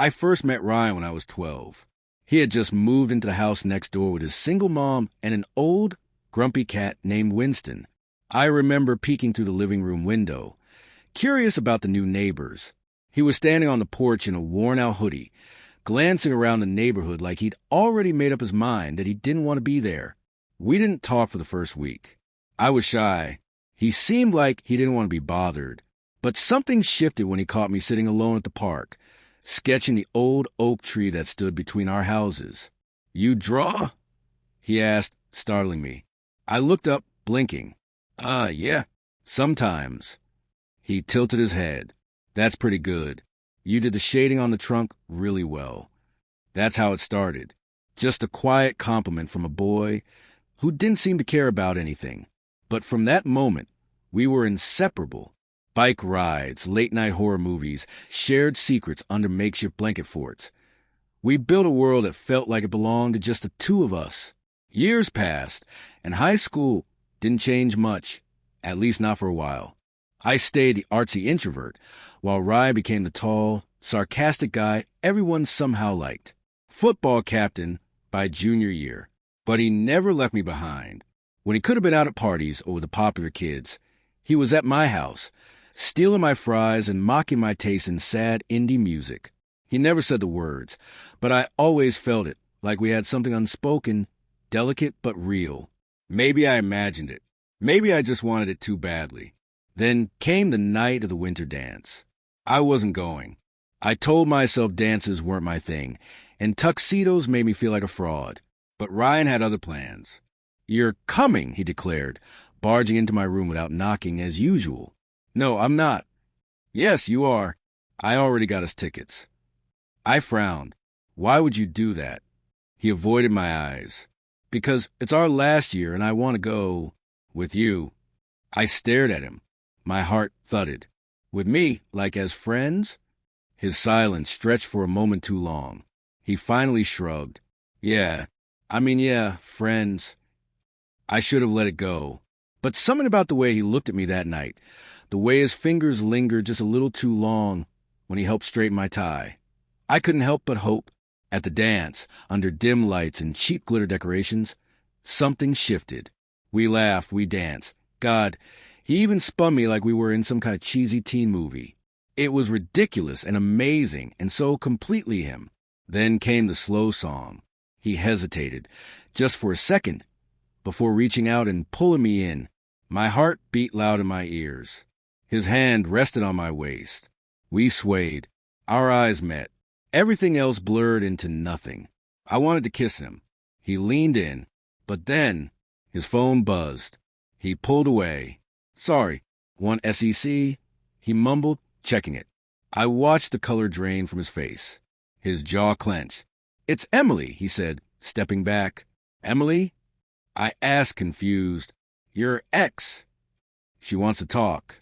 I first met Ryan when I was 12. He had just moved into the house next door with his single mom and an old, grumpy cat named Winston. I remember peeking through the living room window, curious about the new neighbors. He was standing on the porch in a worn-out hoodie, glancing around the neighborhood like he'd already made up his mind that he didn't want to be there. We didn't talk for the first week. I was shy. He seemed like he didn't want to be bothered. But something shifted when he caught me sitting alone at the park, sketching the old oak tree that stood between our houses. "You draw?" he asked, startling me. I looked up, blinking. Yeah, sometimes." He tilted his head. "That's pretty good. You did the shading on the trunk really well." That's how it started. Just a quiet compliment from a boy who didn't seem to care about anything. But from that moment, we were inseparable. Bike rides, late-night horror movies, shared secrets under makeshift blanket forts. We built a world that felt like it belonged to just the two of us. Years passed, and high school didn't change much, at least not for a while. I stayed the artsy introvert, while Rye became the tall, sarcastic guy everyone somehow liked. Football captain by junior year. But he never left me behind. When he could have been out at parties or with the popular kids, he was at my house, stealing my fries and mocking my taste in sad indie music. He never said the words, but I always felt it, like we had something unspoken, delicate but real. Maybe I imagined it. Maybe I just wanted it too badly. Then came the night of the winter dance. I wasn't going. I told myself dances weren't my thing, and tuxedos made me feel like a fraud. But Ryan had other plans. "You're coming," he declared, barging into my room without knocking as usual. "No, I'm not." "Yes, you are. I already got us tickets." I frowned. "Why would you do that?" He avoided my eyes. "Because it's our last year and I want to go with you." I stared at him. My heart thudded. "With me, like as friends?" His silence stretched for a moment too long. He finally shrugged. Yeah, friends." I should have let it go. But something about the way he looked at me that night, the way his fingers lingered just a little too long when he helped straighten my tie. I couldn't help but hope. At the dance, under dim lights and cheap glitter decorations, something shifted. We laughed, we danced. God, he even spun me like we were in some kind of cheesy teen movie. It was ridiculous and amazing and so completely him. Then came the slow song. He hesitated, just for a second, before reaching out and pulling me in. My heart beat loud in my ears. His hand rested on my waist. We swayed. Our eyes met. Everything else blurred into nothing. I wanted to kiss him. He leaned in, but then his phone buzzed. He pulled away. "Sorry, want SEC?" he mumbled, checking it. I watched the color drain from his face. His jaw clenched. "It's Emily," he said, stepping back. "Emily?" I asked, confused. "Your ex." "She wants to talk."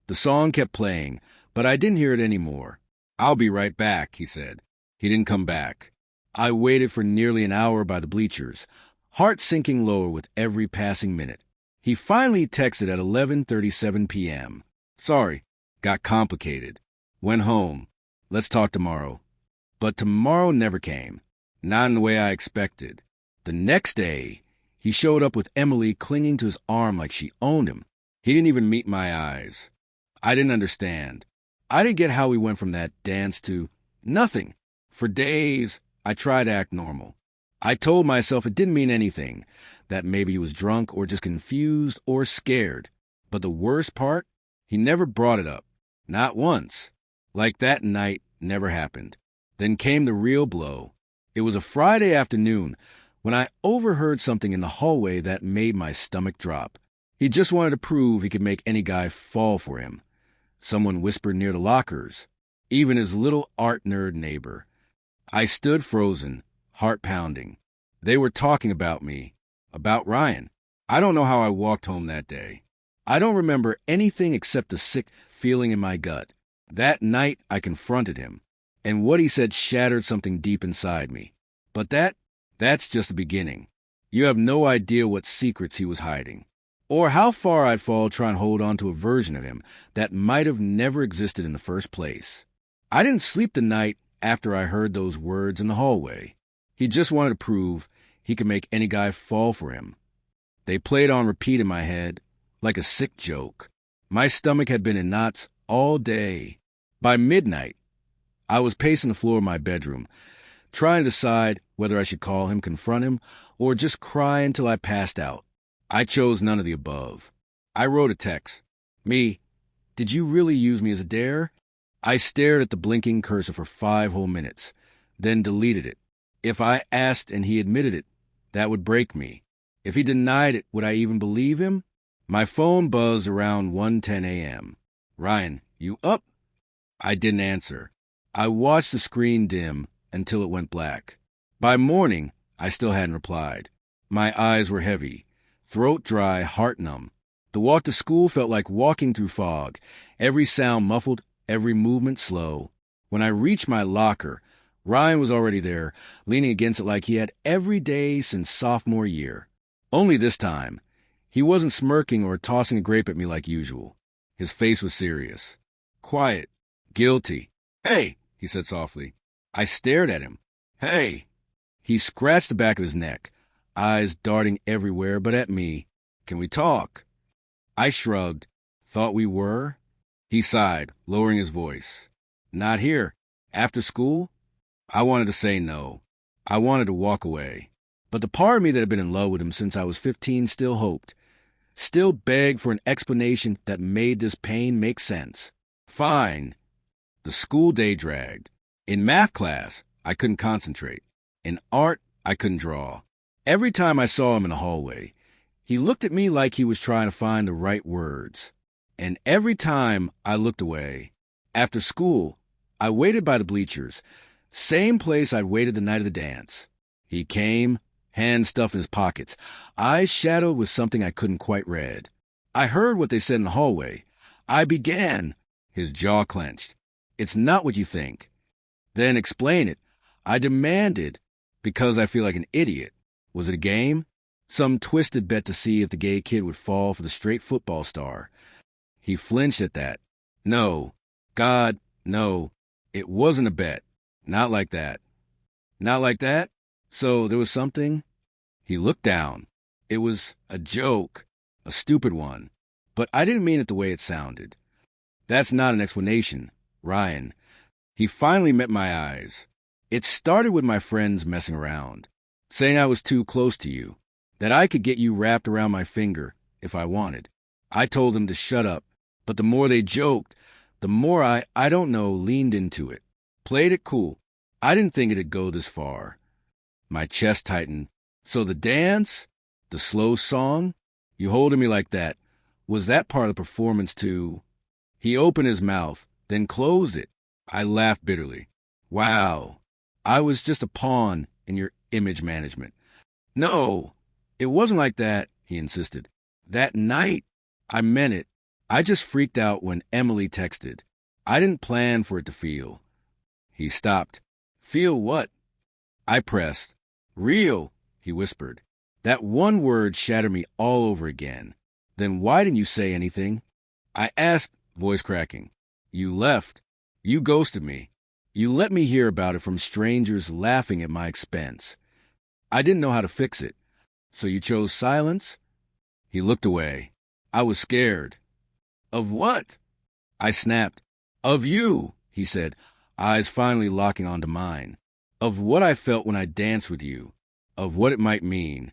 The song kept playing, but I didn't hear it anymore. "I'll be right back," he said. He didn't come back. I waited for nearly an hour by the bleachers, heart sinking lower with every passing minute. He finally texted at 11:37 p.m. "Sorry, got complicated. Went home. Let's talk tomorrow." But tomorrow never came. Not in the way I expected. The next day, he showed up with Emily clinging to his arm like she owned him. He didn't even meet my eyes. I didn't understand. I didn't get how we went from that dance to nothing. For days, I tried to act normal. I told myself it didn't mean anything, that maybe he was drunk or just confused or scared. But the worst part, he never brought it up. Not once. Like that night never happened. Then came the real blow. It was a Friday afternoon when I overheard something in the hallway that made my stomach drop. He just wanted to prove he could make any guy fall for him. Someone whispered near the lockers, even his little art nerd neighbor. I stood frozen, heart pounding. They were talking about me, about Ryan. I don't know how I walked home that day. I don't remember anything except a sick feeling in my gut. That night I confronted him, and what he said shattered something deep inside me. But that's just the beginning. You have no idea what secrets he was hiding, or how far I'd fall trying to hold on to a version of him that might have never existed in the first place. I didn't sleep the night after I heard those words in the hallway. He just wanted to prove he could make any guy fall for him. They played on repeat in my head, like a sick joke. My stomach had been in knots all day. By midnight, I was pacing the floor of my bedroom, trying to decide whether I should call him, confront him, or just cry until I passed out. I chose none of the above. I wrote a text. Me, did you really use me as a dare? I stared at the blinking cursor for 5 whole minutes, then deleted it. If I asked and he admitted it, that would break me. If he denied it, would I even believe him? My phone buzzed around 1:10 a.m. Ryan, you up? I didn't answer. I watched the screen dim until it went black. By morning, I still hadn't replied. My eyes were heavy, throat dry, heart numb. The walk to school felt like walking through fog, every sound muffled, every movement slow. When I reached my locker, Ryan was already there, leaning against it like he had every day since sophomore year. Only this time, he wasn't smirking or tossing a grape at me like usual. His face was serious. Quiet. Guilty. Hey, he said softly. I stared at him. Hey. He scratched the back of his neck, eyes darting everywhere but at me. Can we talk? I shrugged. Thought we were? He sighed, lowering his voice. Not here. After school? I wanted to say no. I wanted to walk away. But the part of me that had been in love with him since I was 15 still hoped, still begged for an explanation that made this pain make sense. Fine. The school day dragged. In math class, I couldn't concentrate. In art, I couldn't draw. Every time I saw him in the hallway, he looked at me like he was trying to find the right words. And every time I looked away, after school, I waited by the bleachers, same place I'd waited the night of the dance. He came, hands stuffed in his pockets, eyes shadowed with something I couldn't quite read. I heard what they said in the hallway. I began. His jaw clenched. It's not what you think. Then explain it. I demanded, because I feel like an idiot. Was it a game? Some twisted bet to see if the gay kid would fall for the straight football star. He flinched at that. No. God, no. It wasn't a bet. Not like that. Not like that? So there was something? He looked down. It was a joke. A stupid one. But I didn't mean it the way it sounded. That's not an explanation, Ryan. He finally met my eyes. It started with my friends messing around, saying I was too close to you, that I could get you wrapped around my finger if I wanted. I told them to shut up, but the more they joked, the more I don't know, leaned into it. Played it cool. I didn't think it'd go this far. My chest tightened. So the dance, the slow song, you holding me like that, was that part of the performance too? He opened his mouth, then closed it. I laughed bitterly. Wow, I was just a pawn in your image management. No, it wasn't like that, he insisted. That night, I meant it. I just freaked out when Emily texted. I didn't plan for it to feel. He stopped. Feel what? I pressed. Real, he whispered. That one word shattered me all over again. Then why didn't you say anything? I asked, voice cracking. You left. You ghosted me. You let me hear about it from strangers laughing at my expense. I didn't know how to fix it. So you chose silence? He looked away. I was scared. Of what? I snapped. Of you, he said, eyes finally locking onto mine. Of what I felt when I danced with you. Of what it might mean.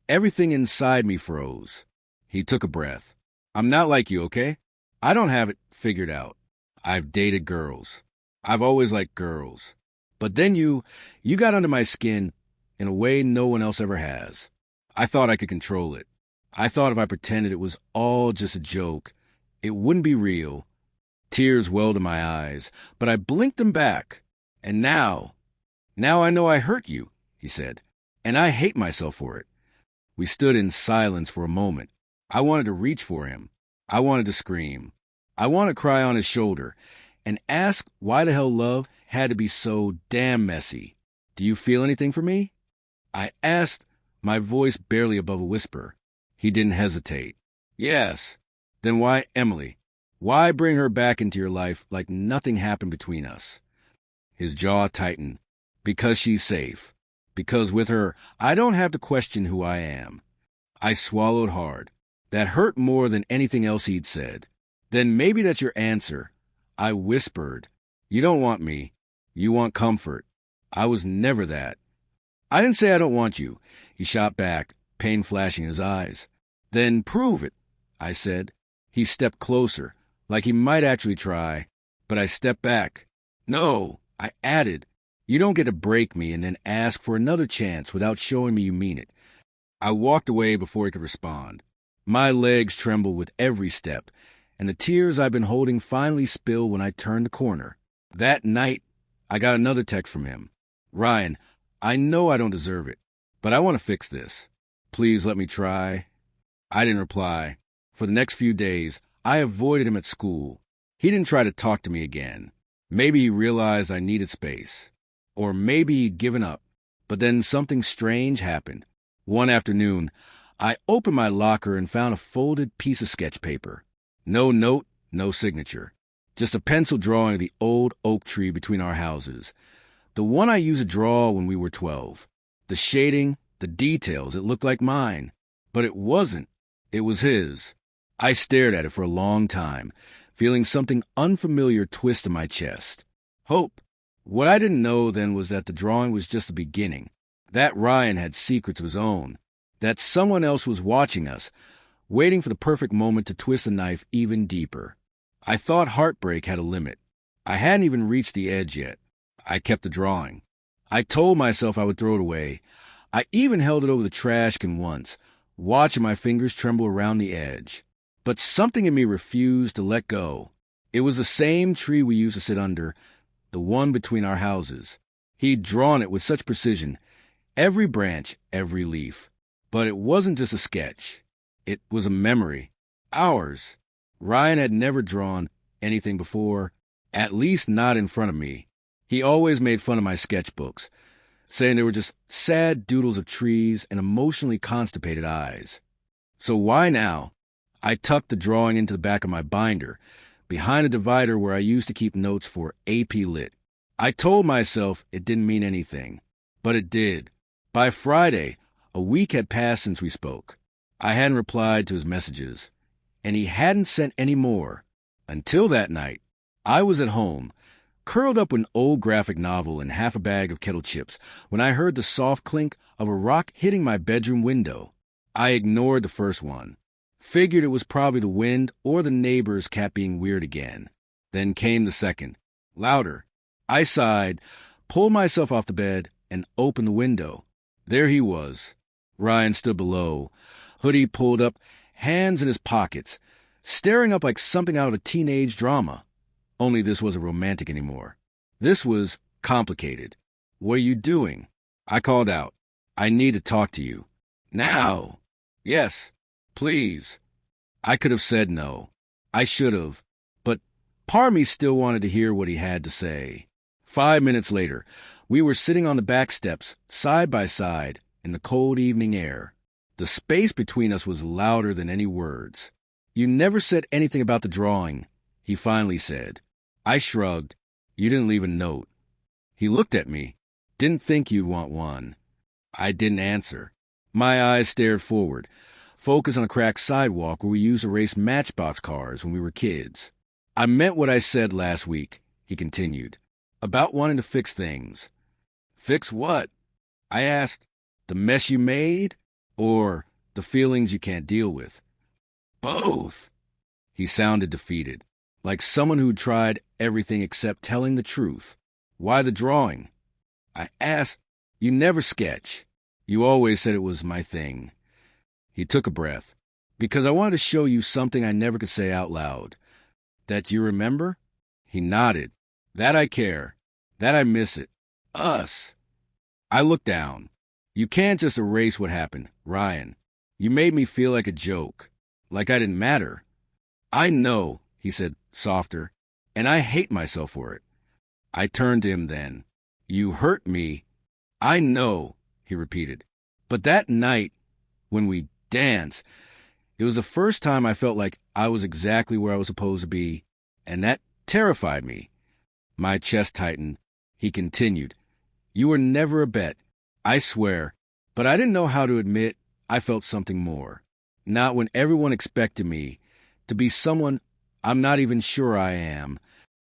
Everything inside me froze. He took a breath. I'm not like you, okay? I don't have it figured out. I've dated girls. I've always liked girls. But then you got under my skin in a way no one else ever has. I thought I could control it. I thought if I pretended it was all just a joke, it wouldn't be real. Tears welled in my eyes, but I blinked them back. And now I know I hurt you, he said, and I hate myself for it. We stood in silence for a moment. I wanted to reach for him. I wanted to scream. I wanted to cry on his shoulder and ask why the hell love had to be so damn messy. Do you feel anything for me? I asked, my voice barely above a whisper. He didn't hesitate. Yes. Then why Emily? Why bring her back into your life like nothing happened between us? His jaw tightened. Because she's safe. Because with her, I don't have to question who I am. I swallowed hard. That hurt more than anything else he'd said. Then maybe that's your answer. I whispered. You don't want me. You want comfort. I was never that. I didn't say I don't want you. He shot back, pain flashing in his eyes. Then prove it, I said. He stepped closer, like he might actually try. But I stepped back. No, I added. You don't get to break me and then ask for another chance without showing me you mean it. I walked away before he could respond. My legs trembled with every step, and the tears I'd been holding finally spilled when I turned the corner. That night, I got another text from him. Ryan, I know I don't deserve it, but I want to fix this. Please let me try. I didn't reply. For the next few days, I avoided him at school. He didn't try to talk to me again. Maybe he realized I needed space. Or maybe he'd given up. But then something strange happened. One afternoon, I opened my locker and found a folded piece of sketch paper. No note, no signature. Just a pencil drawing of the old oak tree between our houses. The one I used to draw when we were 12. The shading, the details, it looked like mine. But it wasn't. It was his. I stared at it for a long time, feeling something unfamiliar twist in my chest. Hope. What I didn't know then was that the drawing was just the beginning. That Ryan had secrets of his own. That someone else was watching us, waiting for the perfect moment to twist the knife even deeper. I thought heartbreak had a limit. I hadn't even reached the edge yet. I kept the drawing. I told myself I would throw it away. I even held it over the trash can once, watching my fingers tremble around the edge. But something in me refused to let go. It was the same tree we used to sit under, the one between our houses. He'd drawn it with such precision, every branch, every leaf. But it wasn't just a sketch. It was a memory. Ours. Ryan had never drawn anything before, at least not in front of me. He always made fun of my sketchbooks, saying they were just sad doodles of trees and emotionally constipated eyes. So why now? I tucked the drawing into the back of my binder, behind a divider where I used to keep notes for AP Lit. I told myself it didn't mean anything, but it did. By Friday, a week had passed since we spoke. I hadn't replied to his messages, and he hadn't sent any more. Until that night, I was at home, curled up with an old graphic novel and half a bag of kettle chips, when I heard the soft clink of a rock hitting my bedroom window. I ignored the first one. Figured it was probably the wind or the neighbor's cat being weird again. Then came the second, louder. I sighed, pulled myself off the bed, and opened the window. There he was. Ryan stood below, hoodie pulled up, hands in his pockets, staring up like something out of a teenage drama. Only this wasn't romantic anymore. This was complicated. What are you doing? I called out. I need to talk to you. Now. Yes. Please. I could have said no. I should have. But part of me still wanted to hear what he had to say. 5 minutes later, we were sitting on the back steps, side by side, in the cold evening air. The space between us was louder than any words. You never said anything about the drawing, he finally said. I shrugged. You didn't leave a note. He looked at me. Didn't think you'd want one. I didn't answer. My eyes stared forward, focused on a cracked sidewalk where we used to race matchbox cars when we were kids. I meant what I said last week, he continued, about wanting to fix things. Fix what? I asked. The mess you made? Or the feelings you can't deal with? Both. He sounded defeated, like someone who'd tried everything except telling the truth. Why the drawing? I asked. You never sketch. You always said it was my thing. He took a breath. Because I wanted to show you something I never could say out loud. That you remember? He nodded. That I care. That I miss it. Us. I looked down. You can't just erase what happened, Ryan. You made me feel like a joke. Like I didn't matter. I know, he said, softer, and I hate myself for it. I turned to him then. You hurt me. I know, he repeated. But that night, when we danced, it was the first time I felt like I was exactly where I was supposed to be, and that terrified me. My chest tightened, He continued, "You were never a bet, I swear, but I didn't know how to admit I felt something more. Not when everyone expected me to be someone I'm not even sure I am."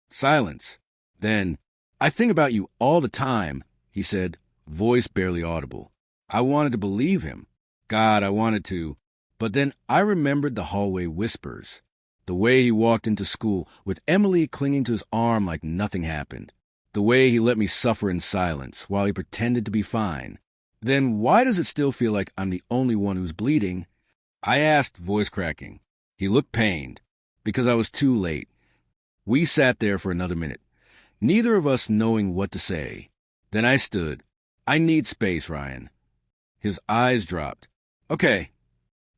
Silence. Then, "I think about you all the time," he said, voice barely audible. I wanted to believe him. God, I wanted to. But then I remembered the hallway whispers. The way he walked into school with Emily clinging to his arm like nothing happened. The way he let me suffer in silence while he pretended to be fine. Then why does it still feel like I'm the only one who's bleeding? I asked, voice cracking. He looked pained. Because I was too late. We sat there for another minute, neither of us knowing what to say. Then I stood. "I need space, Ryan." His eyes dropped. "Okay."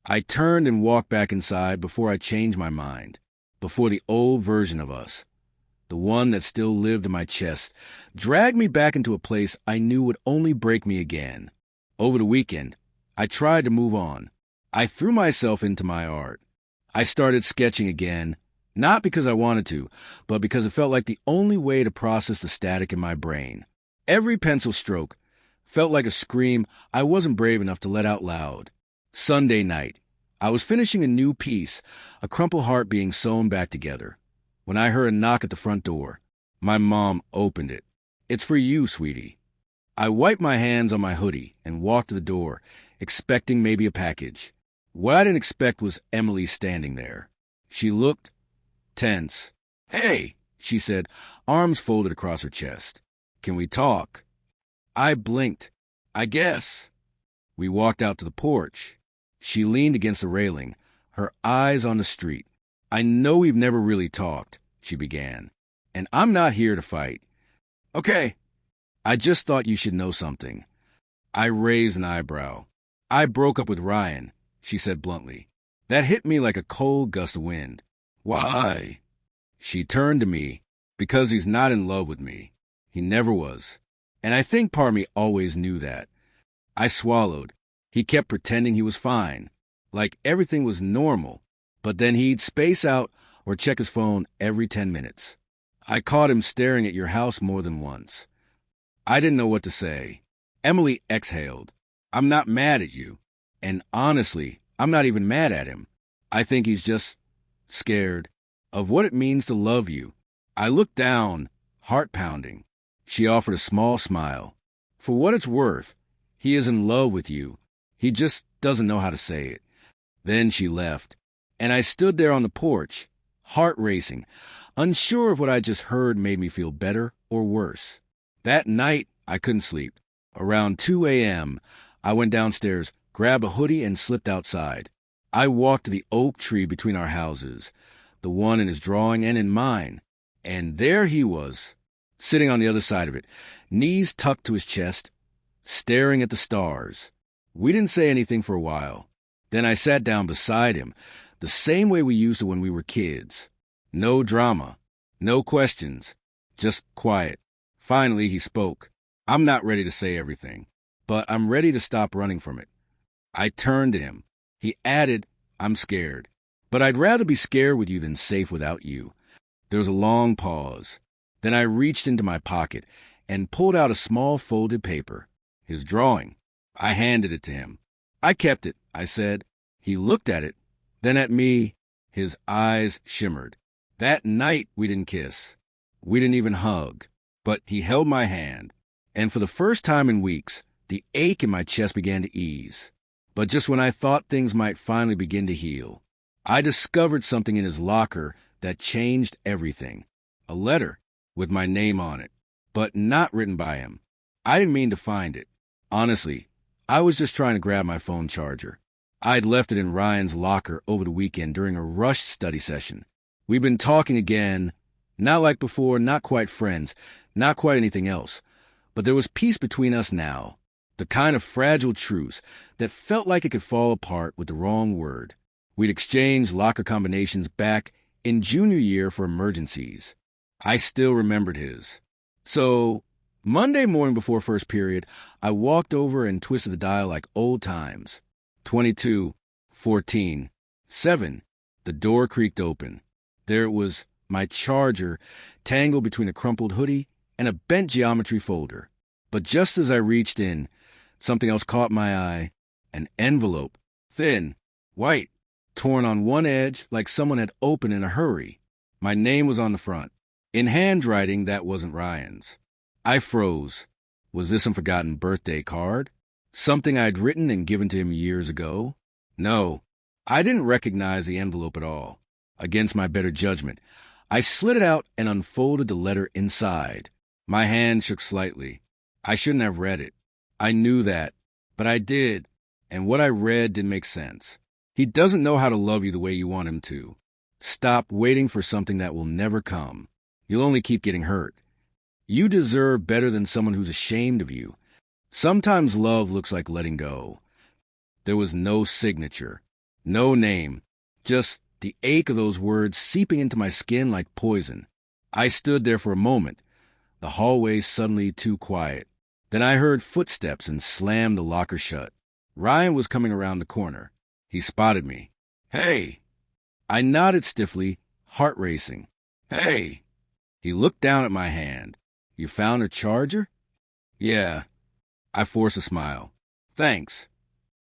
I turned and walked back inside before I changed my mind. Before the old version of us, the one that still lived in my chest, dragged me back into a place I knew would only break me again. Over the weekend, I tried to move on. I threw myself into my art. I started sketching again, not because I wanted to, but because it felt like the only way to process the static in my brain. Every pencil stroke felt like a scream I wasn't brave enough to let out loud. Sunday night, I was finishing a new piece, a crumpled heart being sewn back together, when I heard a knock at the front door. My mom opened it. "It's for you, sweetie." I wiped my hands on my hoodie and walked to the door, expecting maybe a package. What I didn't expect was Emily standing there. She looked tense. "Hey," she said, arms folded across her chest. "Can we talk?" I blinked. "I guess." We walked out to the porch. She leaned against the railing, her eyes on the street. "I know we've never really talked," she began, "and I'm not here to fight." "Okay. I just thought you should know something." I raised an eyebrow. "I broke up with Ryan," she said bluntly. That hit me like a cold gust of wind. "Why?" She turned to me. "Because he's not in love with me. He never was. And I think part of me always knew that." I swallowed. He kept pretending he was fine, like everything was normal, but then he'd space out or check his phone every 10 minutes. I caught him staring at your house more than once. I didn't know what to say. Emily exhaled. "I'm not mad at you. And honestly, I'm not even mad at him. I think he's just scared of what it means to love you." I looked down, heart pounding. She offered a small smile. "For what it's worth, he is in love with you. He just doesn't know how to say it." Then she left, and I stood there on the porch, heart racing, unsure if what I just heard made me feel better or worse. That night, I couldn't sleep. Around 2 a.m., I went downstairs, grabbed a hoodie, and slipped outside. I walked to the oak tree between our houses, the one in his drawing and in mine, and there he was, sitting on the other side of it, knees tucked to his chest, staring at the stars. We didn't say anything for a while. Then I sat down beside him, the same way we used to when we were kids. No drama, no questions, just quiet. Finally, he spoke. "I'm not ready to say everything, but I'm ready to stop running from it." I turned to him. He added, "I'm scared, but I'd rather be scared with you than safe without you." There was a long pause. Then I reached into my pocket and pulled out a small folded paper, his drawing. I handed it to him. "I kept it," I said. He looked at it, then at me. His eyes shimmered. That night we didn't kiss. We didn't even hug. But he held my hand. And for the first time in weeks, the ache in my chest began to ease. But just when I thought things might finally begin to heal, I discovered something in his locker that changed everything. A letter with my name on it, but not written by him. I didn't mean to find it. Honestly, I was just trying to grab my phone charger. I'd left it in Ryan's locker over the weekend during a rushed study session. We'd been talking again, not like before, not quite friends, not quite anything else. But there was peace between us now, the kind of fragile truce that felt like it could fall apart with the wrong word. We'd exchanged locker combinations back in junior year for emergencies. I still remembered his. So, Monday morning before first period, I walked over and twisted the dial like old times. 22, 14, 7. The door creaked open. There it was, my charger, tangled between a crumpled hoodie and a bent geometry folder. But just as I reached in, something else caught my eye. An envelope. Thin, white, torn on one edge like someone had opened in a hurry. My name was on the front, in handwriting that wasn't Ryan's. I froze. Was this some forgotten birthday card? Something I'd written and given to him years ago? No, I didn't recognize the envelope at all. Against my better judgment, I slid it out and unfolded the letter inside. My hand shook slightly. I shouldn't have read it. I knew that, but I did, and what I read didn't make sense. He doesn't know how to love you the way you want him to. Stop waiting for something that will never come. You'll only keep getting hurt. You deserve better than someone who's ashamed of you. Sometimes love looks like letting go. There was no signature, no name, just the ache of those words seeping into my skin like poison. I stood there for a moment, the hallway suddenly too quiet. Then I heard footsteps and slammed the locker shut. Ryan was coming around the corner. He spotted me. "Hey!" I nodded stiffly, heart racing. "Hey!" He looked down at my hand. "You found a charger?" "Yeah." I forced a smile. "Thanks."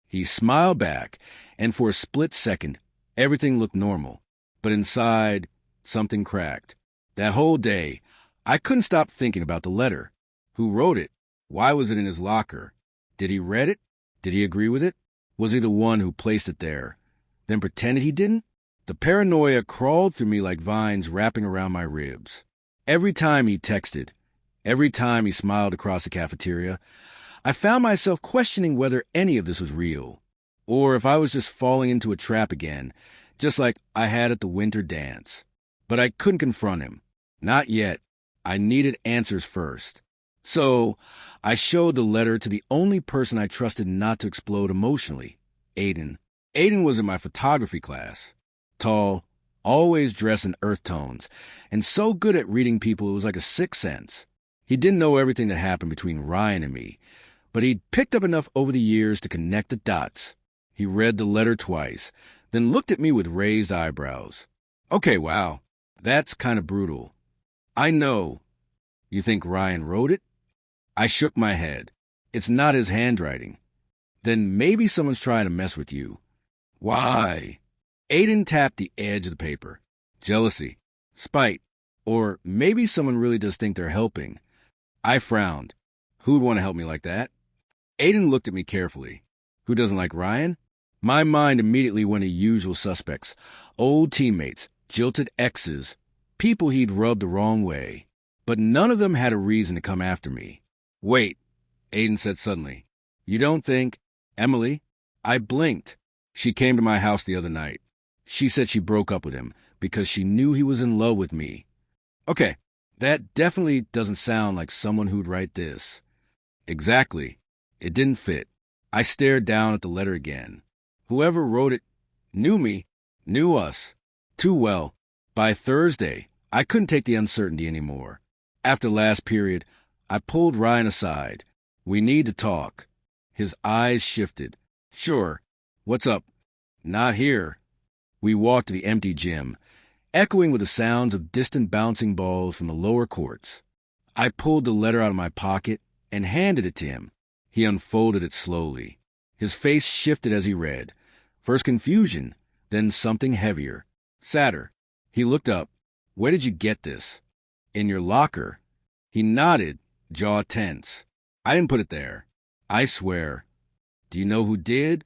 He smiled back, and for a split second, everything looked normal. But inside, something cracked. That whole day, I couldn't stop thinking about the letter. Who wrote it? Why was it in his locker? Did he read it? Did he agree with it? Was he the one who placed it there, then pretended he didn't? The paranoia crawled through me like vines wrapping around my ribs. Every time he texted, every time he smiled across the cafeteria, I found myself questioning whether any of this was real, or if I was just falling into a trap again, just like I had at the winter dance. But I couldn't confront him. Not yet. I needed answers first. So I showed the letter to the only person I trusted not to explode emotionally, Aiden. Aiden was in my photography class. Tall, always dressed in earth tones, and so good at reading people it was like a sixth sense. He didn't know everything that happened between Ryan and me, but he'd picked up enough over the years to connect the dots. He read the letter twice, then looked at me with raised eyebrows. "Okay, wow, that's kind of brutal." "I know." "You think Ryan wrote it?" I shook my head. "It's not his handwriting." "Then maybe someone's trying to mess with you." "Why?" Aiden tapped the edge of the paper. "Jealousy, spite, or maybe someone really does think they're helping." I frowned. Who'd want to help me like that? Aiden looked at me carefully. Who doesn't like Ryan? My mind immediately went to usual suspects. Old teammates, jilted exes, people he'd rubbed the wrong way. But none of them had a reason to come after me. "Wait," Aiden said suddenly. "You don't think—" "Emily?" I blinked. She came to my house the other night. She said she broke up with him because she knew he was in love with me. Okay, that definitely doesn't sound like someone who'd write this. Exactly. It didn't fit. I stared down at the letter again. Whoever wrote it knew me, knew us, too well. By Thursday, I couldn't take the uncertainty anymore. After the last period, I pulled Ryan aside. "We need to talk." His eyes shifted. "Sure. What's up?" "Not here." We walked to the empty gym, echoing with the sounds of distant bouncing balls from the lower courts. I pulled the letter out of my pocket and handed it to him. He unfolded it slowly. His face shifted as he read. First confusion, then something heavier, sadder. He looked up. "Where did you get this?" "In your locker." He nodded, jaw tense. "I didn't put it there. I swear." "Do you know who did?"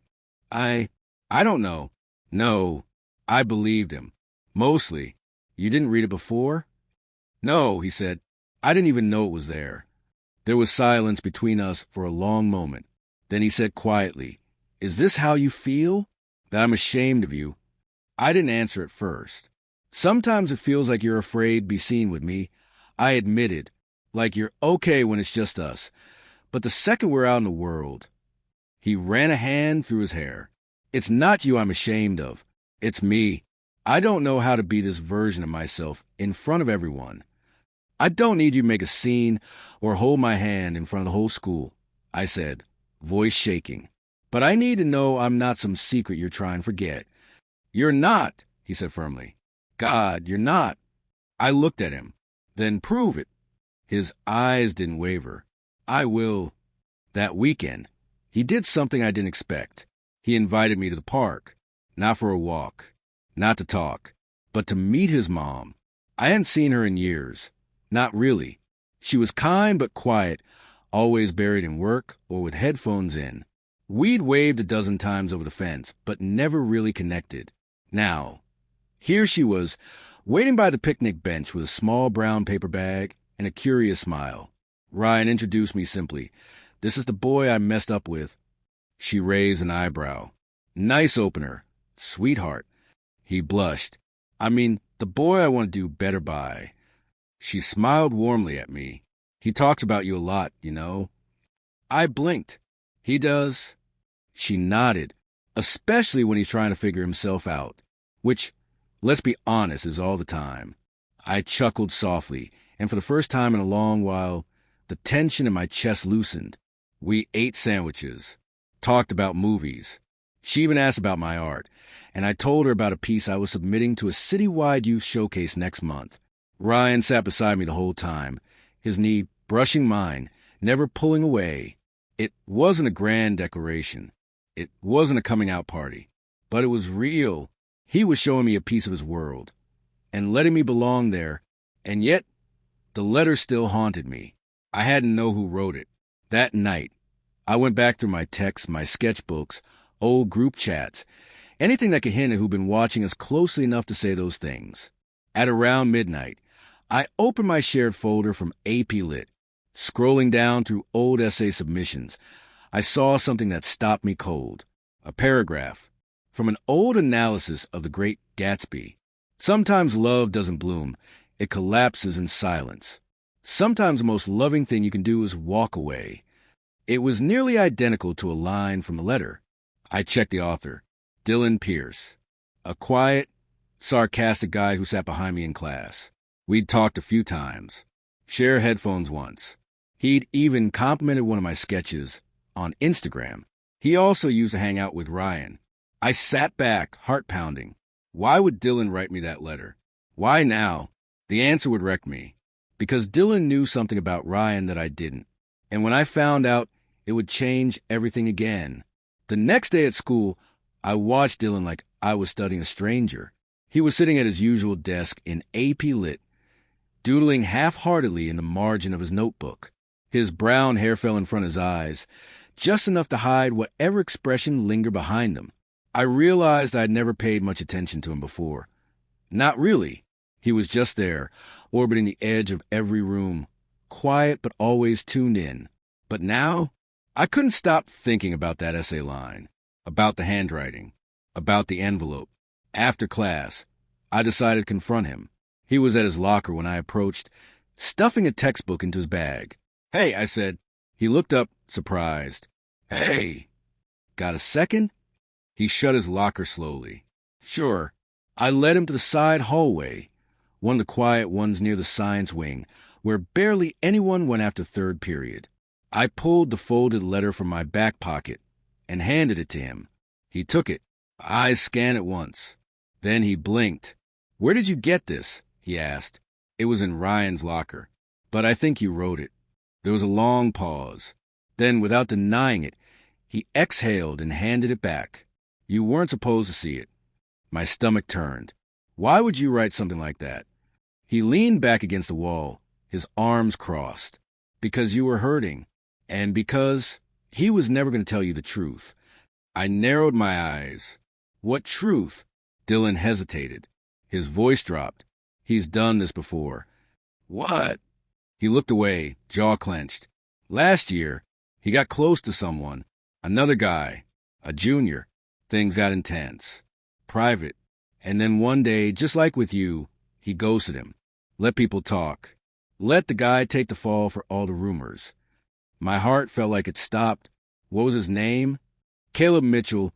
I don't know." "No." I believed him. Mostly. "You didn't read it before?" "No," he said. "I didn't even know it was there." There was silence between us for a long moment. Then he said quietly, "Is this how you feel? That I'm ashamed of you?" I didn't answer at first. "Sometimes it feels like you're afraid to be seen with me," I admitted, "like you're okay when it's just us. But the second we're out in the world—" He ran a hand through his hair. "It's not you I'm ashamed of. It's me. I don't know how to be this version of myself in front of everyone. I don't need you to make a scene or hold my hand in front of the whole school," I said, voice shaking. "But I need to know I'm not some secret you're trying to forget." "You're not," he said firmly. "God, you're not." I looked at him. "Then prove it." His eyes didn't waver. I will. That weekend, he did something I didn't expect. He invited me to the park. Not for a walk. Not to talk. But to meet his mom. I hadn't seen her in years. Not really. She was kind but quiet, always buried in work or with headphones in. We'd waved a dozen times over the fence, but never really connected. Now, here she was, waiting by the picnic bench with a small brown paper bag and a curious smile. Ryan introduced me simply. "This is the boy I messed up with." She raised an eyebrow. "Nice opener. Sweetheart." He blushed. "I mean, the boy I want to do better by." She smiled warmly at me. "He talks about you a lot, you know." I blinked. "He does?" She nodded, "Especially when he's trying to figure himself out. Which, let's be honest, is all the time." I chuckled softly, and for the first time in a long while, the tension in my chest loosened. We ate sandwiches, talked about movies. She even asked about my art, and I told her about a piece I was submitting to a citywide youth showcase next month. Ryan sat beside me the whole time, his knee brushing mine, never pulling away. It wasn't a grand declaration. It wasn't a coming-out party. But it was real. He was showing me a piece of his world, and letting me belong there, and yet the letter still haunted me. I hadn't know who wrote it. That night, I went back through my texts, my sketchbooks, old group chats, anything that could hint at who'd been watching us closely enough to say those things. At around midnight, I opened my shared folder from AP Lit. Scrolling down through old essay submissions, I saw something that stopped me cold. A paragraph from an old analysis of The Great Gatsby. Sometimes love doesn't bloom. It collapses in silence. Sometimes the most loving thing you can do is walk away. It was nearly identical to a line from the letter. I checked the author, Dylan Pierce, a quiet, sarcastic guy who sat behind me in class. We'd talked a few times, shared headphones once. He'd even complimented one of my sketches on Instagram. He also used to hang out with Ryan. I sat back, heart pounding. Why would Dylan write me that letter? Why now? The answer would wreck me. Because Dylan knew something about Ryan that I didn't. And when I found out, it would change everything again. The next day at school, I watched Dylan like I was studying a stranger. He was sitting at his usual desk in AP Lit, doodling half-heartedly in the margin of his notebook. His brown hair fell in front of his eyes, just enough to hide whatever expression lingered behind them. I realized I'd never paid much attention to him before. Not really. He was just there, orbiting the edge of every room, quiet but always tuned in. But now, I couldn't stop thinking about that essay line, about the handwriting, about the envelope. After class, I decided to confront him. He was at his locker when I approached, stuffing a textbook into his bag. "Hey," I said. He looked up, surprised. "Hey, got a second?" He shut his locker slowly. "Sure." I led him to the side hallway, one of the quiet ones near the science wing, where barely anyone went after third period. I pulled the folded letter from my back pocket and handed it to him. He took it, eyes scanned it once. Then he blinked. "Where did you get this?" he asked. "It was in Ryan's locker. But I think you wrote it." There was a long pause. Then, without denying it, he exhaled and handed it back. "You weren't supposed to see it." My stomach turned. Why would you write something like that? He leaned back against the wall, his arms crossed. "Because you were hurting. And because he was never going to tell you the truth." I narrowed my eyes. "What truth?" Dylan hesitated. His voice dropped. "He's done this before." "What?" He looked away, jaw clenched. "Last year, he got close to someone. Another guy. A junior. Things got intense. Private. And then one day, just like with you, he ghosted him. Let people talk. Let the guy take the fall for all the rumors." My heart felt like it stopped. "What was his name?" "Caleb Mitchell,"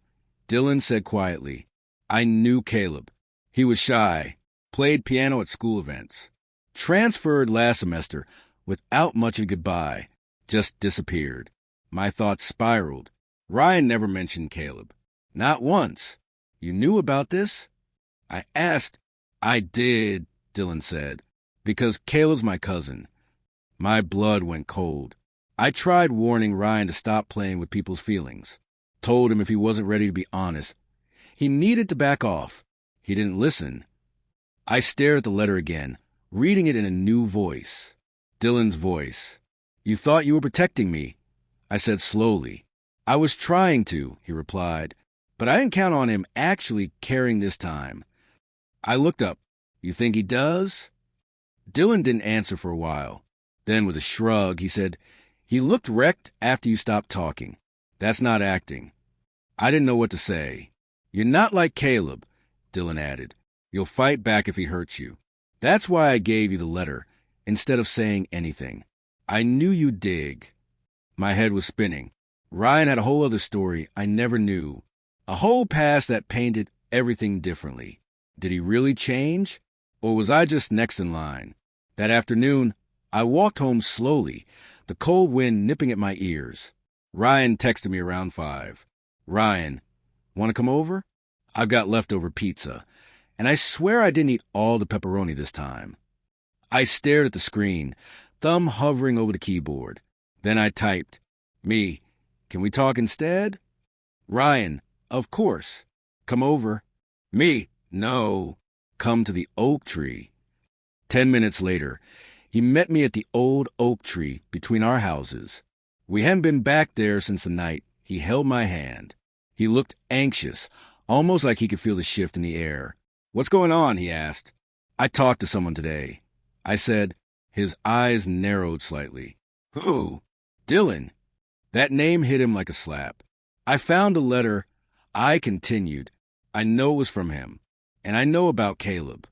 Dylan said quietly. I knew Caleb. He was shy, played piano at school events, transferred last semester without much of a goodbye, just disappeared. My thoughts spiraled. Ryan never mentioned Caleb. Not once. "You knew about this?" I asked. "I did," Dylan said, "because Caleb's my cousin." My blood went cold. I tried warning Ryan to stop playing with people's feelings. Told him if he wasn't ready to be honest, he needed to back off. He didn't listen. I stared at the letter again, reading it in a new voice. Dylan's voice. "You thought you were protecting me," I said slowly. "I was trying to," he replied, "but I didn't count on him actually caring this time." I looked up. "You think he does?" Dylan didn't answer for a while. Then, with a shrug, he said, "He looked wrecked after you stopped talking. That's not acting." I didn't know what to say. "You're not like Caleb," Dylan added. "You'll fight back if he hurts you. That's why I gave you the letter, instead of saying anything. I knew you'd dig." My head was spinning. Ryan had a whole other story I never knew. A whole past that painted everything differently. Did he really change? Or was I just next in line? That afternoon, I walked home slowly, the cold wind nipping at my ears. Ryan texted me around 5. "Ryan, want to come over? I've got leftover pizza." And I swear I didn't eat all the pepperoni this time. I stared at the screen, thumb hovering over the keyboard. Then I typed, "Me, can we talk instead?" "Ryan, of course. Come over." "Me, no. Come to the oak tree." 10 minutes later, he met me at the old oak tree between our houses. We hadn't been back there since the night he held my hand. He looked anxious, almost like he could feel the shift in the air. "What's going on?" he asked. "I talked to someone today," I said. His eyes narrowed slightly. "Who?" "Dylan." That name hit him like a slap. "I found a letter." I continued. "I know it was from him. And I know about Caleb."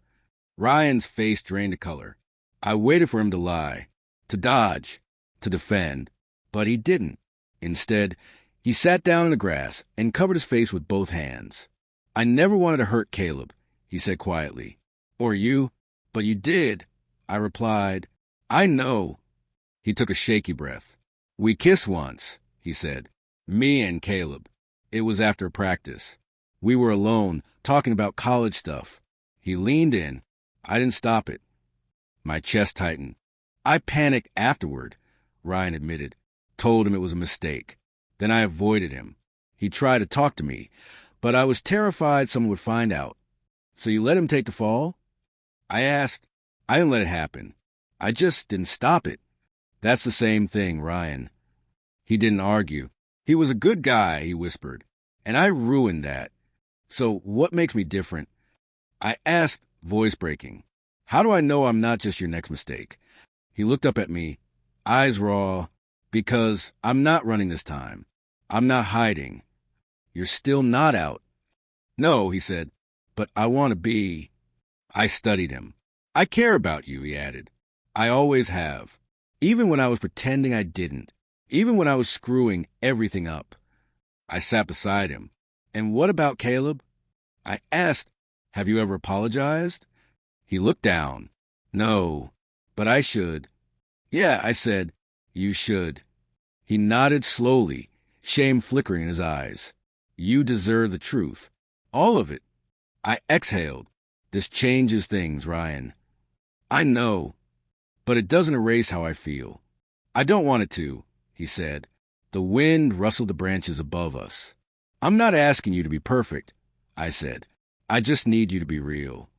Ryan's face drained the color. I waited for him to lie, to dodge, to defend. But he didn't. Instead, he sat down in the grass and covered his face with both hands. "I never wanted to hurt Caleb," he said quietly. "Or you, but you did," I replied. "I know." He took a shaky breath. "We kissed once," he said. "Me and Caleb. It was after practice. We were alone, talking about college stuff." He leaned in. I didn't stop it. My chest tightened. "I panicked afterward," Ryan admitted. Told him it was a mistake. Then I avoided him. He tried to talk to me, but I was terrified someone would find out. "So you let him take the fall?" I asked. "I didn't let it happen. I just didn't stop it." "That's the same thing, Ryan." He didn't argue. "He was a good guy," he whispered, "and I ruined that. So what makes me different?" I asked, voice breaking. "How do I know I'm not just your next mistake?" He looked up at me, eyes raw. "Because I'm not running this time. I'm not hiding." "You're still not out." "No," he said, "but I want to be." I studied him. "I care about you," he added. "I always have. Even when I was pretending I didn't. Even when I was screwing everything up." I sat beside him. "And what about Caleb?" I asked. "Have you ever apologized?" He looked down. "No, but I should." "Yeah," I said, "you should." He nodded slowly, shame flickering in his eyes. "You deserve the truth. All of it." I exhaled. "This changes things, Ryan." "I know, but it doesn't erase how I feel." "I don't want it to," he said. The wind rustled the branches above us. "I'm not asking you to be perfect," I said. "I just need you to be real."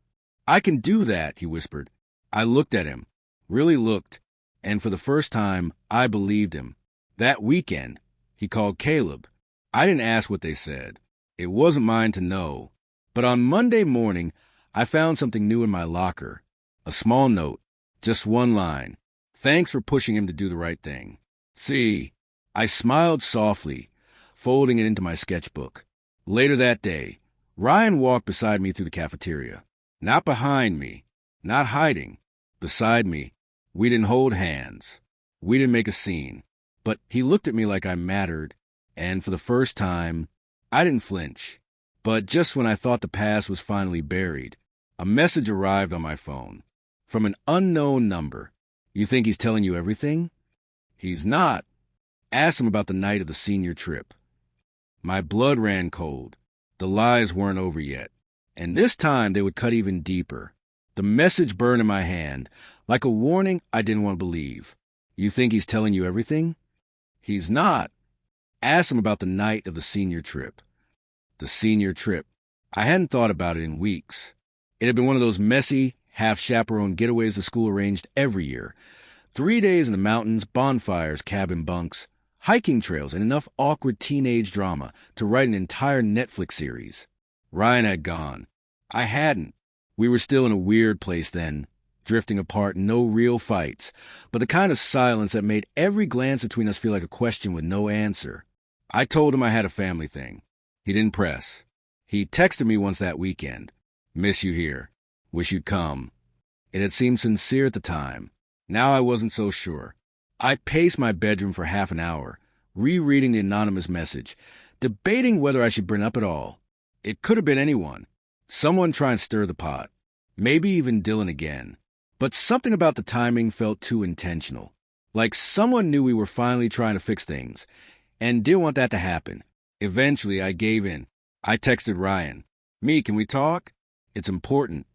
"I can do that," he whispered. I looked at him, really looked, and for the first time, I believed him. That weekend, he called Caleb. I didn't ask what they said. It wasn't mine to know. But on Monday morning, I found something new in my locker. A small note, just one line. "Thanks for pushing him to do the right thing." See, I smiled softly, folding it into my sketchbook. Later that day, Ryan walked beside me through the cafeteria. Not behind me, not hiding. Beside me. We didn't hold hands. We didn't make a scene. But he looked at me like I mattered, and for the first time, I didn't flinch. But just when I thought the past was finally buried, a message arrived on my phone. From an unknown number. "You think he's telling you everything?" "He's not." Ask him about the night of the senior trip. My blood ran cold. The lies weren't over yet. And this time they would cut even deeper. The message burned in my hand, like a warning I didn't want to believe. You think he's telling you everything? He's not. Ask him about the night of the senior trip. The senior trip. I hadn't thought about it in weeks. It had been one of those messy, half-chaperoned getaways the school arranged every year. 3 days in the mountains, bonfires, cabin bunks, hiking trails, and enough awkward teenage drama to write an entire Netflix series. Ryan had gone. I hadn't. We were still in a weird place then, drifting apart, no real fights, but the kind of silence that made every glance between us feel like a question with no answer. I told him I had a family thing. He didn't press. He texted me once that weekend. Miss you here. Wish you'd come. It had seemed sincere at the time. Now I wasn't so sure. I paced my bedroom for half an hour, rereading the anonymous message, debating whether I should bring up at all. It could have been anyone. Someone trying to stir the pot. Maybe even Dylan again. But something about the timing felt too intentional. Like someone knew we were finally trying to fix things, and didn't want that to happen. Eventually, I gave in. I texted Ryan. Me, can we talk? It's important.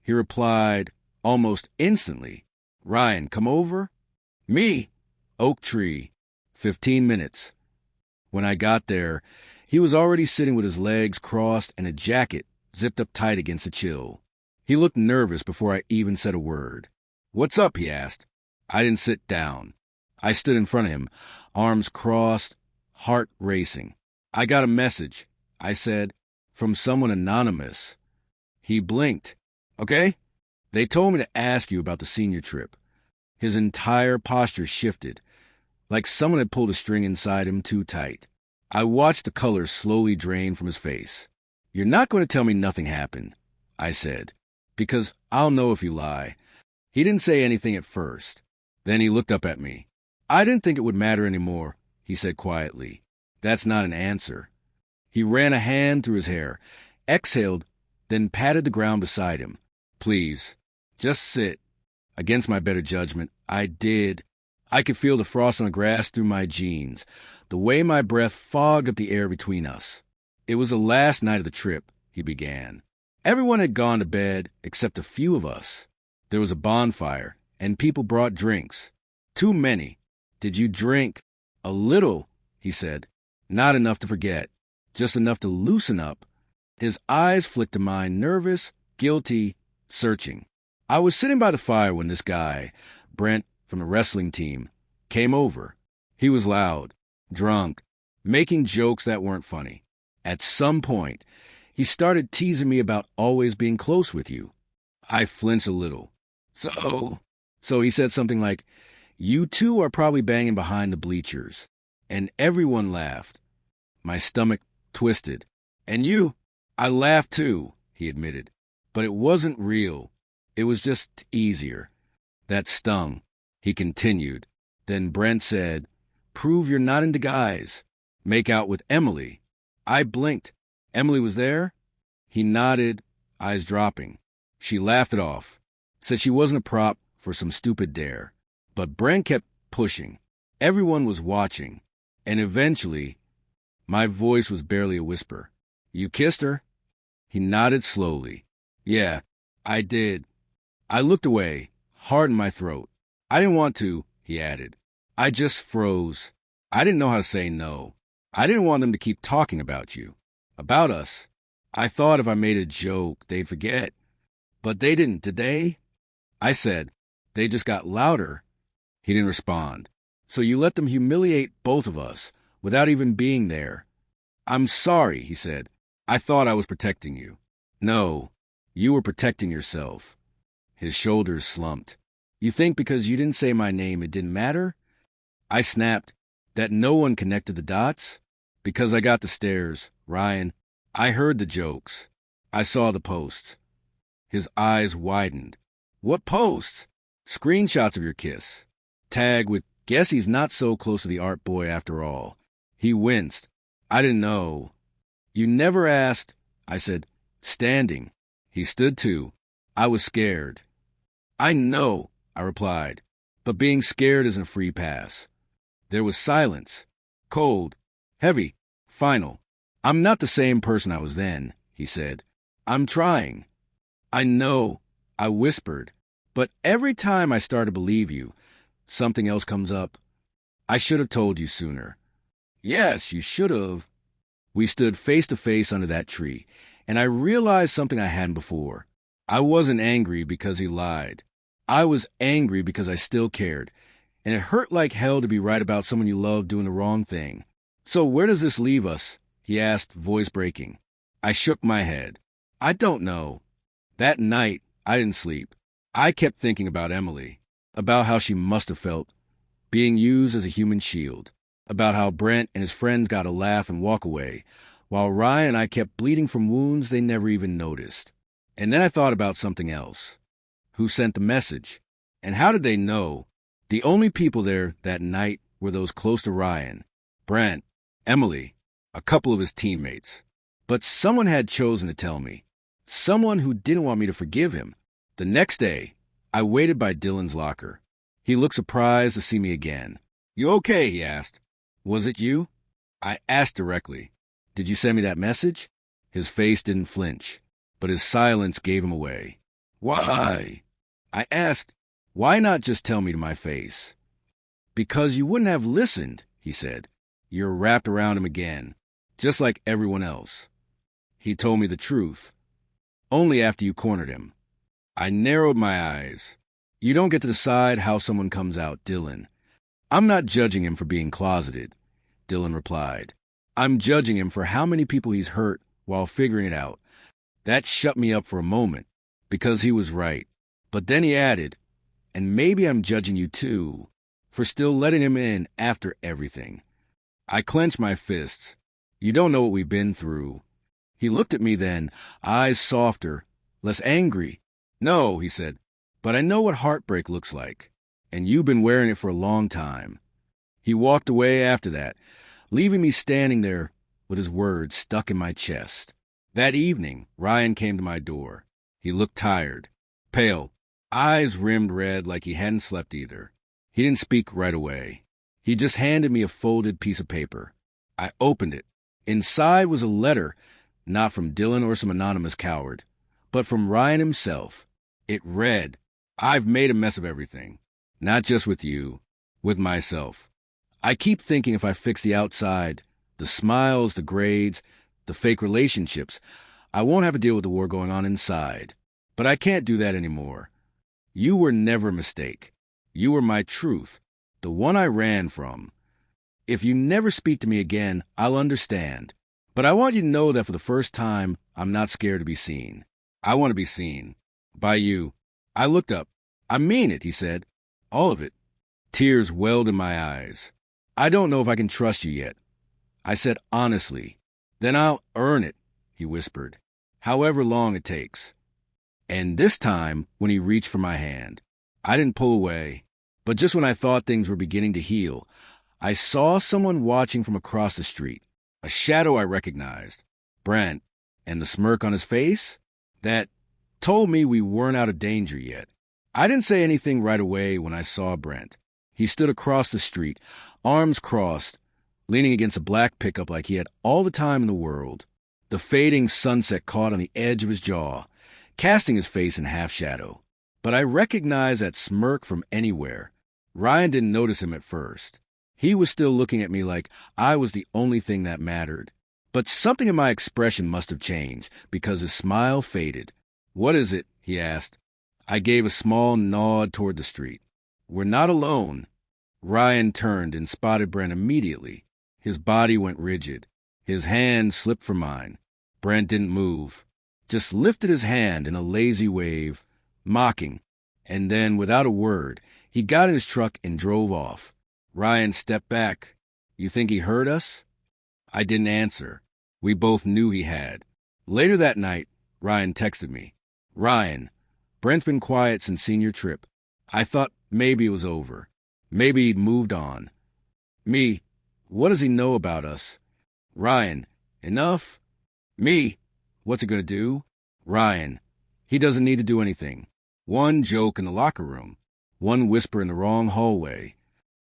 He replied almost instantly. Ryan, come over? Me. Oak tree. 15 minutes. When I got there, he was already sitting with his legs crossed and a jacket zipped up tight against the chill. He looked nervous before I even said a word. What's up? He asked. I didn't sit down. I stood in front of him, arms crossed, heart racing. I got a message, I said, from someone anonymous. He blinked. Okay? They told me to ask you about the senior trip. His entire posture shifted, like someone had pulled a string inside him too tight. I watched the color slowly drain from his face. You're not going to tell me nothing happened, I said, because I'll know if you lie. He didn't say anything at first. Then he looked up at me. I didn't think it would matter anymore, he said quietly. That's not an answer. He ran a hand through his hair, exhaled, then patted the ground beside him. Please, just sit. Against my better judgment, I did. I could feel the frost on the grass through my jeans, the way my breath fogged up the air between us. It was the last night of the trip, he began. Everyone had gone to bed except a few of us. There was a bonfire, and people brought drinks. Too many. Did you drink? A little, he said. Not enough to forget. Just enough to loosen up. His eyes flicked to mine, nervous, guilty, searching. I was sitting by the fire when this guy, Brent from the wrestling team, came over. He was loud, drunk, making jokes that weren't funny. At some point, he started teasing me about always being close with you. I flinched a little. So he said something like, you two are probably banging behind the bleachers. And everyone laughed. My stomach twisted. And you? I laughed too, he admitted. But it wasn't real. It was just easier. That stung. He continued. Then Brent said, prove you're not into guys. Make out with Emily. I blinked. Emily was there? He nodded, eyes dropping. She laughed it off. Said she wasn't a prop for some stupid dare. But Brent kept pushing. Everyone was watching. And eventually, my voice was barely a whisper. You kissed her? He nodded slowly. Yeah, I did. I looked away, hard in my throat. I didn't want to, he added. I just froze. I didn't know how to say no. I didn't want them to keep talking about you. About us. I thought if I made a joke, they'd forget. But they didn't, did they? I said. They just got louder. He didn't respond. So you let them humiliate both of us, without even being there. I'm sorry, he said. I thought I was protecting you. No, you were protecting yourself. His shoulders slumped. You think because you didn't say my name it didn't matter? I snapped. That no one connected the dots? Because I got the stares, Ryan. I heard the jokes. I saw the posts. His eyes widened. What posts? Screenshots of your kiss. Tag with, guess he's not so close to the art boy after all. He winced. I didn't know. You never asked, I said, standing. He stood too. I was scared. I know, I replied, but being scared isn't a free pass. There was silence. Cold. Heavy. Final. I'm not the same person I was then, he said. I'm trying. I know, I whispered. But every time I started to believe you, Something else comes up. I should have told you sooner. Yes, you should have. We stood face to face under that tree, and I realized something I hadn't before. I wasn't angry because he lied. I was angry because I still cared, and it hurt like hell to be right about someone you love doing the wrong thing. So where does this leave us? He asked, voice breaking. I shook my head. I don't know. That night, I didn't sleep. I kept thinking about Emily, about how she must have felt, being used as a human shield, about how Brent and his friends got a laugh and walk away, while Ryan and I kept bleeding from wounds they never even noticed. And then I thought about something else. Who sent the message? And how did they know? The only people there that night were those close to Ryan, Brent, Emily, a couple of his teammates. But someone had chosen to tell me. Someone who didn't want me to forgive him. The next day, I waited by Dylan's locker. He looked surprised to see me again. You okay? He asked. Was it you? I asked directly. Did you send me that message? His face didn't flinch, but his silence gave him away. Why? I asked, why not just tell me to my face? Because you wouldn't have listened, he said. You're wrapped around him again, just like everyone else. He told me the truth. Only after you cornered him. I narrowed my eyes. You don't get to decide how someone comes out, Dylan. I'm not judging him for being closeted, Dylan replied. I'm judging him for how many people he's hurt while figuring it out. That shut me up for a moment, because he was right. But then he added, and maybe I'm judging you too, for still letting him in after everything. I clenched my fists. You don't know what we've been through. He looked at me then, eyes softer, less angry. No, he said, but I know what heartbreak looks like, and you've been wearing it for a long time. He walked away after that, leaving me standing there with his words stuck in my chest. That evening, Ryan came to my door. He looked tired, pale, eyes rimmed red like he hadn't slept either. He didn't speak right away. He just handed me a folded piece of paper. I opened it. Inside was a letter, not from Dylan or some anonymous coward, but from Ryan himself. It read, I've made a mess of everything, not just with you, with myself. I keep thinking if I fix the outside, the smiles, the grades, the fake relationships, I won't have to deal with the war going on inside. But I can't do that anymore. You were never a mistake. You were my truth, the one I ran from. If you never speak to me again, I'll understand. But I want you to know that for the first time, I'm not scared to be seen. I want to be seen. By you. I looked up. I mean it, he said. All of it. Tears welled in my eyes. I don't know if I can trust you yet. I said honestly. Then I'll earn it, he whispered. However long it takes. And this time, when he reached for my hand, I didn't pull away. But just when I thought things were beginning to heal, I saw someone watching from across the street. A shadow I recognized. Brent. And the smirk on his face? That told me we weren't out of danger yet. I didn't say anything right away when I saw Brent. He stood across the street, arms crossed, leaning against a black pickup like he had all the time in the world. The fading sunset caught on the edge of his jaw, casting his face in half shadow. But I recognized that smirk from anywhere. Ryan didn't notice him at first. He was still looking at me like I was the only thing that mattered. But something in my expression must have changed, because his smile faded. What is it? He asked. I gave a small nod toward the street. We're not alone. Ryan turned and spotted Brent immediately. His body went rigid. His hand slipped from mine. Brent didn't move, just lifted his hand in a lazy wave, mocking. And then, without a word, he got in his truck and drove off. Ryan stepped back. You think he heard us? I didn't answer. We both knew he had. Later that night, Ryan texted me. Ryan, Brent's been quiet since senior trip. I thought maybe it was over. Maybe he'd moved on. Me, what does he know about us? Ryan, enough? Me, what's it gonna do? Ryan, he doesn't need to do anything. One joke in the locker room. One whisper in the wrong hallway.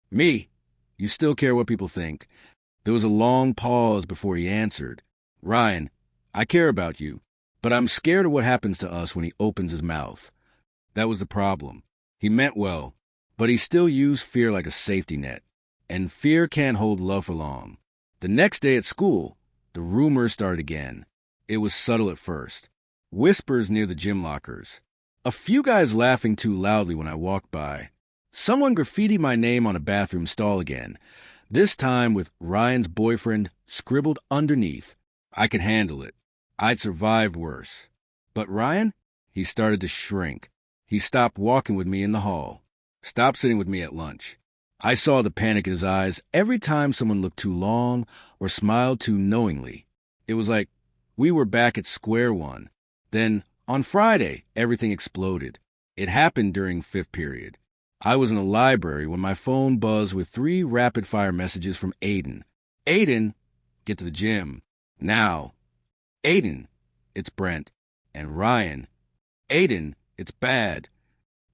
Me, you still care what people think. There was a long pause before he answered. Ryan, I care about you, but I'm scared of what happens to us when he opens his mouth. That was the problem. He meant well, But he still used fear like a safety net. And fear can't hold love for long. The next day at school, the rumors started again. It was subtle at first. Whispers near the gym lockers. A few guys laughing too loudly when I walked by. Someone graffitied my name on a bathroom stall again, this time with Ryan's boyfriend scribbled underneath. I could handle it. I'd survived worse. But Ryan? He started to shrink. He stopped walking with me in the hall. Stopped sitting with me at lunch. I saw the panic in his eyes every time someone looked too long or smiled too knowingly. It was like we were back at square one. Then, on Friday, everything exploded. It happened during fifth period. I was in the library when my phone buzzed with 3 rapid-fire messages from Aiden. Aiden, get to the gym. Now. Aiden, it's Brent. And Ryan. Aiden, it's bad.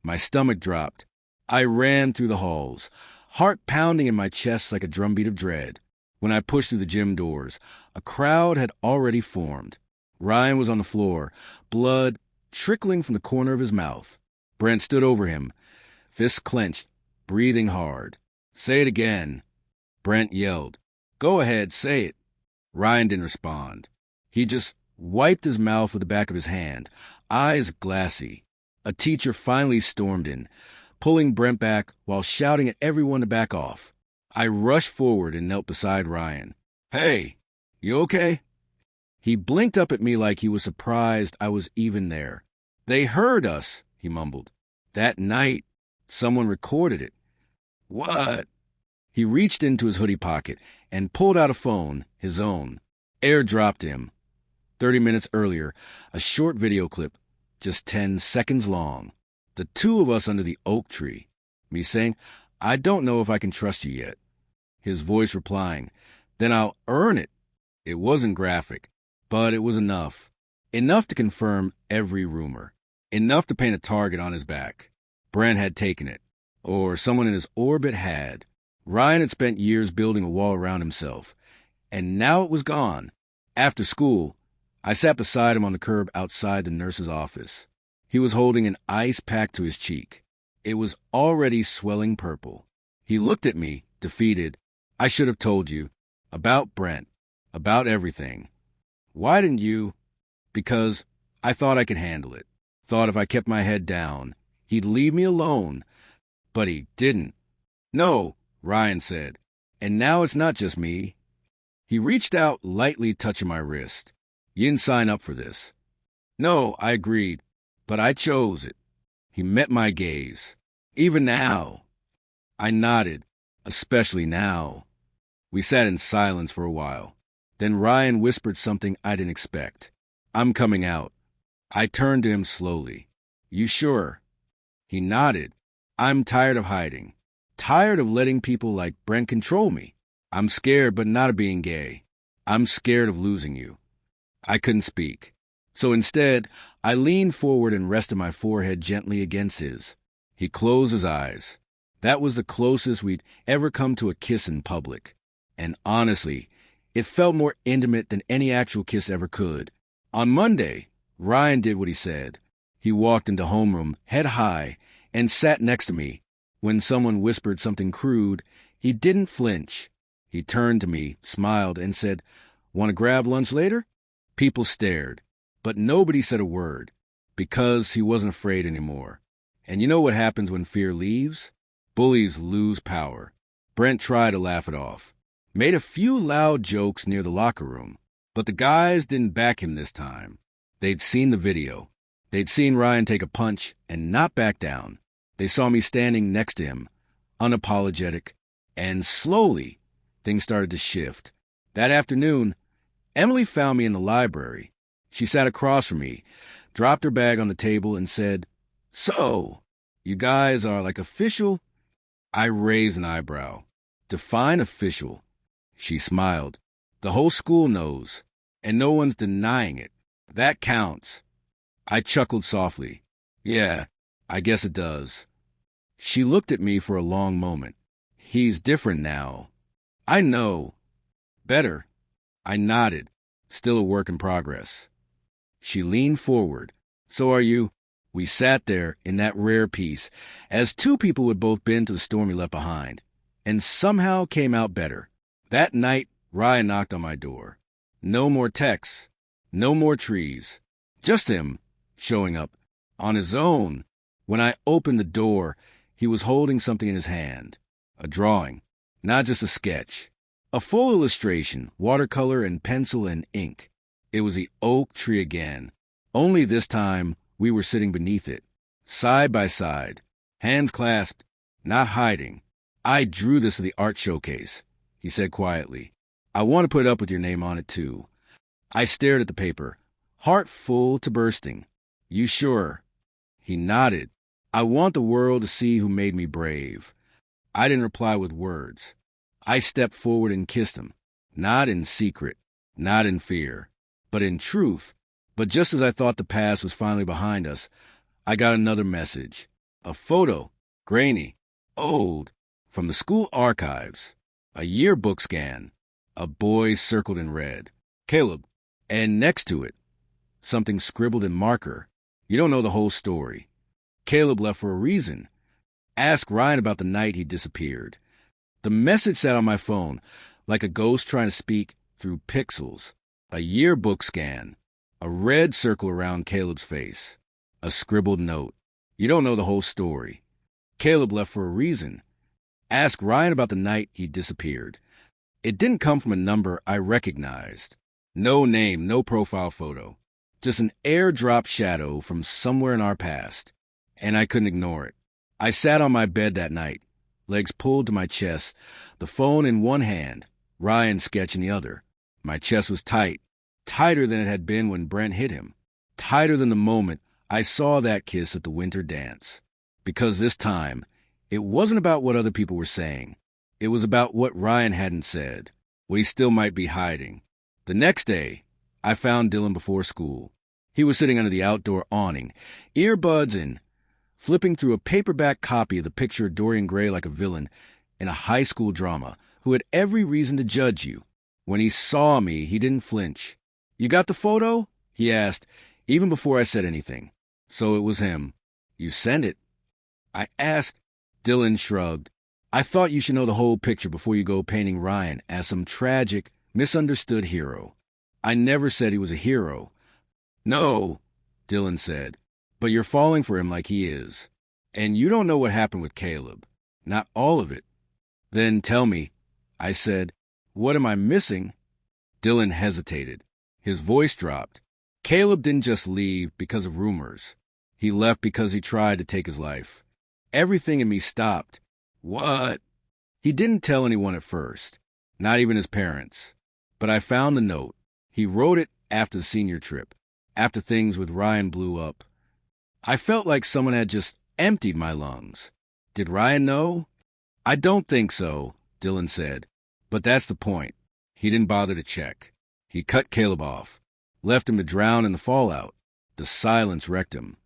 My stomach dropped. I ran through the halls, heart pounding in my chest like a drumbeat of dread. When I pushed through the gym doors, a crowd had already formed. Ryan was on the floor, blood trickling from the corner of his mouth. Brent stood over him, fists clenched, breathing hard. Say it again. Brent yelled. Go ahead, say it. Ryan didn't respond. He just wiped his mouth with the back of his hand, eyes glassy. A teacher finally stormed in, pulling Brent back while shouting at everyone to back off. I rushed forward and knelt beside Ryan. Hey, you okay? He blinked up at me like he was surprised I was even there. They heard us, he mumbled. That night, someone recorded it. What? He reached into his hoodie pocket and pulled out a phone, his own. Airdropped him. 30 minutes earlier, a short video clip, just 10 seconds long. The 2 of us under the oak tree. Me saying, I don't know if I can trust you yet. His voice replying, then I'll earn it. It wasn't graphic, but it was enough. Enough to confirm every rumor. Enough to paint a target on his back. Brent had taken it. Or someone in his orbit had. Ryan had spent years building a wall around himself. And now it was gone. After school, I sat beside him on the curb outside the nurse's office. He was holding an ice pack to his cheek. It was already swelling purple. He looked at me, defeated. I should have told you. About Brent. About everything. Why didn't you? Because I thought I could handle it. Thought if I kept my head down, he'd leave me alone. But he didn't. No, Ryan said. And now it's not just me. He reached out, lightly touching my wrist. You didn't sign up for this. No, I agreed. But I chose it. He met my gaze. Even now. I nodded, especially now. We sat in silence for a while. Then Ryan whispered something I didn't expect. I'm coming out. I turned to him slowly. You sure? He nodded. I'm tired of hiding. Tired of letting people like Brent control me. I'm scared, but not of being gay. I'm scared of losing you. I couldn't speak. So instead, I leaned forward and rested my forehead gently against his. He closed his eyes. That was the closest we'd ever come to a kiss in public. And honestly, it felt more intimate than any actual kiss ever could. On Monday, Ryan did what he said. He walked into homeroom, head high, and sat next to me. When someone whispered something crude, he didn't flinch. He turned to me, smiled, and said, Want to grab lunch later? People stared, but nobody said a word, because he wasn't afraid anymore. And you know what happens when fear leaves? Bullies lose power. Brent tried to laugh it off. Made a few loud jokes near the locker room, but the guys didn't back him this time. They'd seen the video. They'd seen Ryan take a punch and not back down. They saw me standing next to him, unapologetic, and slowly things started to shift. That afternoon, Emily found me in the library. She sat across from me, dropped her bag on the table, and said, So, you guys are like official? I raised an eyebrow. Define official. She smiled. The whole school knows, and no one's denying it. That counts. I chuckled softly. Yeah, I guess it does. She looked at me for a long moment. He's different now. I know. Better. I nodded, still a work in progress. She leaned forward. So are you? We sat there in that rare peace, as two people who had both been to the storm he left behind, and somehow came out better. That night, Ryan knocked on my door. No more texts, no more trees, just him showing up on his own. When I opened the door, he was holding something in his hand, a drawing, not just a sketch, a full illustration, watercolor and pencil and ink. It was the oak tree again, only this time we were sitting beneath it, side by side, hands clasped, not hiding. I drew this for the art showcase, he said quietly. I want to put it up with your name on it, too. I stared at the paper, heart full to bursting. You sure? He nodded. I want the world to see who made me brave. I didn't reply with words. I stepped forward and kissed him, not in secret, not in fear, but in truth. But just as I thought the past was finally behind us, I got another message. A photo, grainy, old, from the school archives. A yearbook scan. A boy circled in red. Caleb. And next to it, something scribbled in marker. You don't know the whole story. Caleb left for a reason. Ask Ryan about the night he disappeared. The message sat on my phone, like a ghost trying to speak through pixels. A yearbook scan. A red circle around Caleb's face. A scribbled note. You don't know the whole story. Caleb left for a reason. Ask Ryan about the night he disappeared. It didn't come from a number I recognized. No name, no profile photo. Just an airdrop shadow from somewhere in our past. And I couldn't ignore it. I sat on my bed that night, legs pulled to my chest, the phone in one hand, Ryan's sketch in the other. My chest was tight, tighter than it had been when Brent hit him, tighter than the moment I saw that kiss at the winter dance. Because this time, it wasn't about what other people were saying. It was about what Ryan hadn't said, what he still might be hiding. The next day, I found Dylan before school. He was sitting under the outdoor awning, earbuds in, flipping through a paperback copy of the picture of Dorian Gray like a villain in a high school drama who had every reason to judge you. When he saw me, he didn't flinch. You got the photo? He asked, even before I said anything. So it was him. You sent it. I asked. Dylan shrugged. I thought you should know the whole picture before you go painting Ryan as some tragic, misunderstood hero. I never said he was a hero. No, Dylan said. But you're falling for him like he is. And you don't know what happened with Caleb. Not all of it. Then tell me, I said. What am I missing? Dylan hesitated. His voice dropped. Caleb didn't just leave because of rumors. He left because he tried to take his life. Everything in me stopped. What? He didn't tell anyone at first, not even his parents. But I found the note. He wrote it after the senior trip, after things with Ryan blew up. I felt like someone had just emptied my lungs. Did Ryan know? I don't think so, Dylan said. But that's the point. He didn't bother to check. He cut Caleb off, left him to drown in the fallout. The silence wrecked him.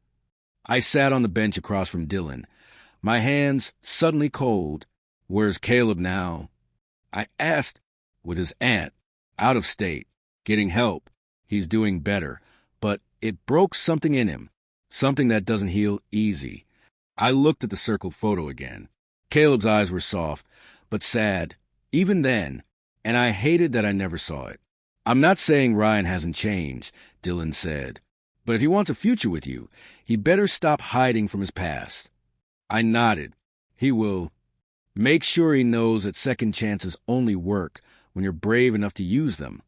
I sat on the bench across from Dylan, my hands suddenly cold. Where's Caleb now? I asked. With his aunt, out of state, getting help. He's doing better, but it broke something in him, something that doesn't heal easy. I looked at the circled photo again. Caleb's eyes were soft, but sad, even then, and I hated that I never saw it. I'm not saying Ryan hasn't changed, Dylan said, but if he wants a future with you, he better stop hiding from his past. I nodded. He will. Make sure he knows that second chances only work when you're brave enough to use them.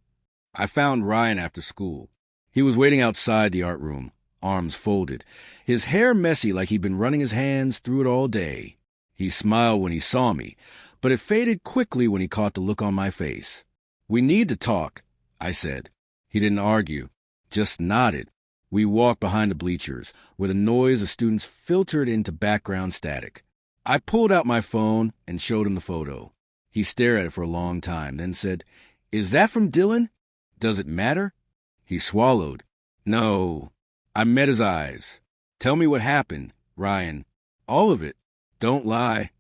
I found Ryan after school. He was waiting outside the art room, arms folded, his hair messy like he'd been running his hands through it all day. He smiled when he saw me, but it faded quickly when he caught the look on my face. We need to talk, I said. He didn't argue, just nodded. We walked behind the bleachers, where the noise of students filtered into background static. I pulled out my phone and showed him the photo. He stared at it for a long time, then said, Is that from Dylan? Does it matter? He swallowed. No. I met his eyes. Tell me what happened, Ryan. All of it. Don't lie.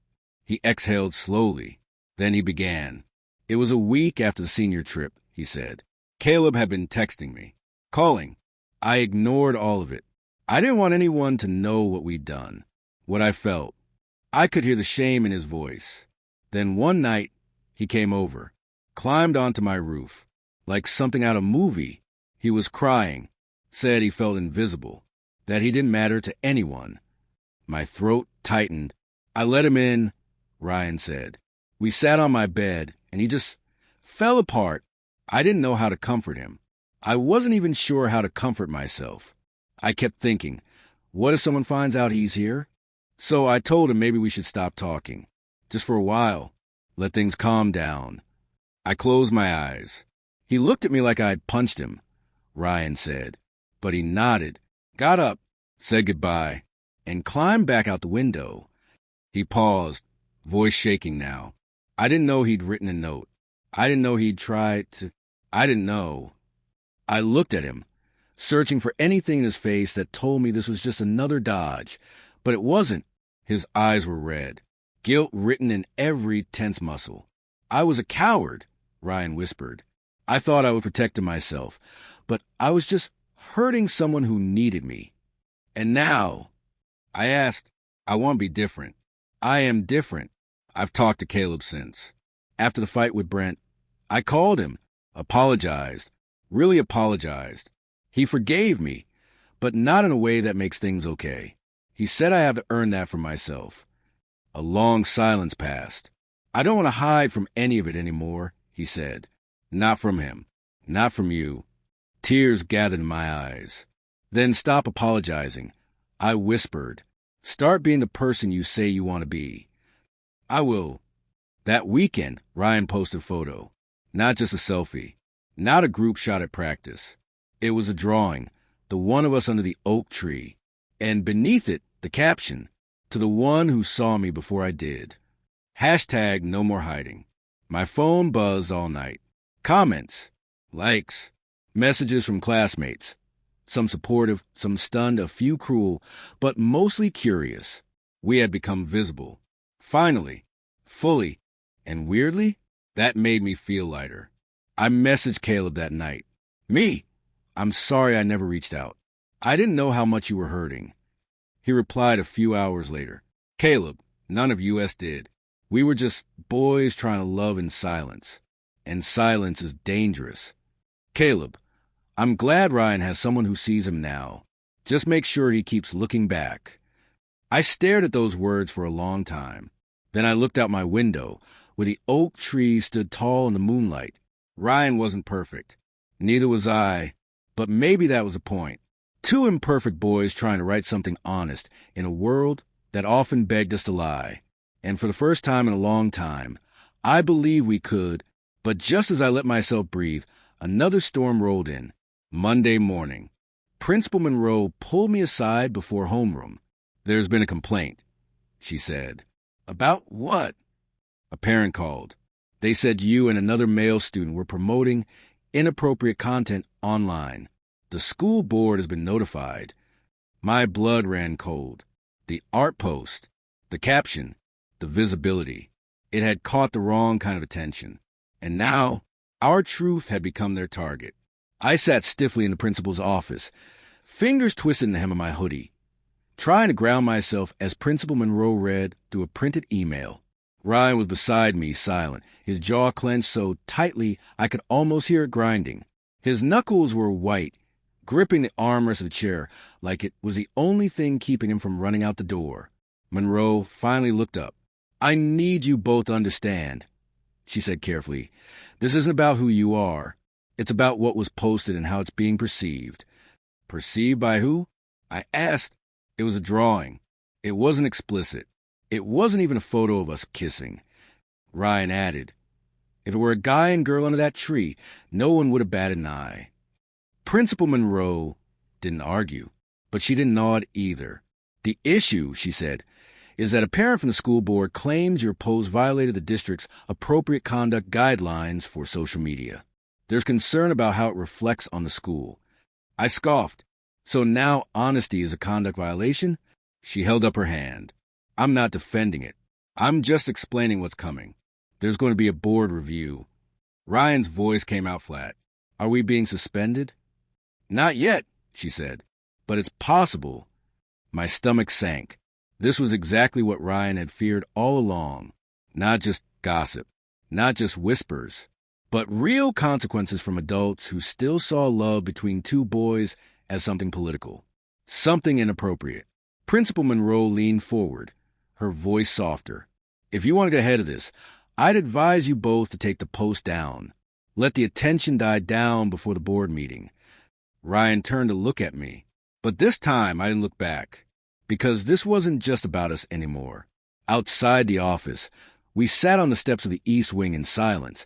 He exhaled slowly. Then he began. It was a week after the senior trip, he said. Caleb had been texting me, calling. I ignored all of it. I didn't want anyone to know what we'd done, what I felt. I could hear the shame in his voice. Then one night, he came over, climbed onto my roof. Like something out of a movie. He was crying, said he felt invisible, that he didn't matter to anyone. My throat tightened. I let him in, Ryan said. We sat on my bed, and he just fell apart. I didn't know how to comfort him. I wasn't even sure how to comfort myself. I kept thinking, what if someone finds out he's here? So I told him maybe we should stop talking. Just for a while. Let things calm down. I closed my eyes. He looked at me like I'd punched him, Ryan said. But he nodded, got up, said goodbye, and climbed back out the window. He paused, voice shaking now. I didn't know he'd written a note. I didn't know he'd tried to... I didn't know. I looked at him, searching for anything in his face that told me this was just another dodge. But it wasn't. His eyes were red, guilt written in every tense muscle. I was a coward, Ryan whispered. I thought I would protect myself, but I was just hurting someone who needed me. And now, I asked, I want to be different. I am different. I've talked to Caleb since. After the fight with Brent, I called him, apologized, really apologized. He forgave me, but not in a way that makes things okay. He said I have to earn that for myself. A long silence passed. I don't want to hide from any of it anymore, he said. Not from him. Not from you. Tears gathered in my eyes. Then stop apologizing. I whispered. Start being the person you say you want to be. I will. That weekend, Ryan posted a photo. Not just a selfie. Not a group shot at practice. It was a drawing. The one of us under the oak tree. And beneath it, the caption. To the one who saw me before I did. Hashtag no more hiding. My phone buzzed all night. Comments, likes, messages from classmates. Some supportive, some stunned, a few cruel, but mostly curious. We had become visible. Finally, fully, and weirdly, that made me feel lighter. I messaged Caleb that night. Me! I'm sorry I never reached out. I didn't know how much you were hurting. He replied a few hours later. Caleb, none of us did. We were just boys trying to love in silence. And silence is dangerous. Caleb, I'm glad Ryan has someone who sees him now. Just make sure he keeps looking back. I stared at those words for a long time. Then I looked out my window, where the oak tree stood tall in the moonlight. Ryan wasn't perfect. Neither was I. But maybe that was the point. Two imperfect boys trying to write something honest in a world that often begged us to lie. And for the first time in a long time, I believe we could. But just as I let myself breathe, another storm rolled in. Monday morning. Principal Monroe pulled me aside before homeroom. There's been a complaint, she said. About what? A parent called. They said you and another male student were promoting inappropriate content online. The school board has been notified. My blood ran cold. The art post, the caption, the visibility. It had caught the wrong kind of attention. And now, our truth had become their target. I sat stiffly in the principal's office, fingers twisted in the hem of my hoodie, trying to ground myself as Principal Monroe read through a printed email. Ryan was beside me, silent, his jaw clenched so tightly I could almost hear it grinding. His knuckles were white, gripping the armrest of the chair like it was the only thing keeping him from running out the door. Monroe finally looked up. I need you both to understand, she said carefully. This isn't about who you are. It's about what was posted and how it's being perceived. Perceived by who? I asked. It was a drawing. It wasn't explicit. It wasn't even a photo of us kissing. Ryan added, if it were a guy and girl under that tree, no one would have batted an eye. Principal Monroe didn't argue, but she didn't nod either. The issue, she said, is that a parent from the school board claims your post violated the district's appropriate conduct guidelines for social media. There's concern about how it reflects on the school. I scoffed. So now honesty is a conduct violation? She held up her hand. I'm not defending it. I'm just explaining what's coming. There's going to be a board review. Ryan's voice came out flat. Are we being suspended? Not yet, she said. but it's possible. My stomach sank. This was exactly what Ryan had feared all along. Not just gossip, not just whispers, but real consequences from adults who still saw love between two boys as something political, something inappropriate. Principal Monroe leaned forward, her voice softer. If you want to get ahead of this, I'd advise you both to take the post down. Let the attention die down before the board meeting. Ryan turned to look at me, but this time I didn't look back, because this wasn't just about us anymore. Outside the office, we sat on the steps of the East Wing in silence,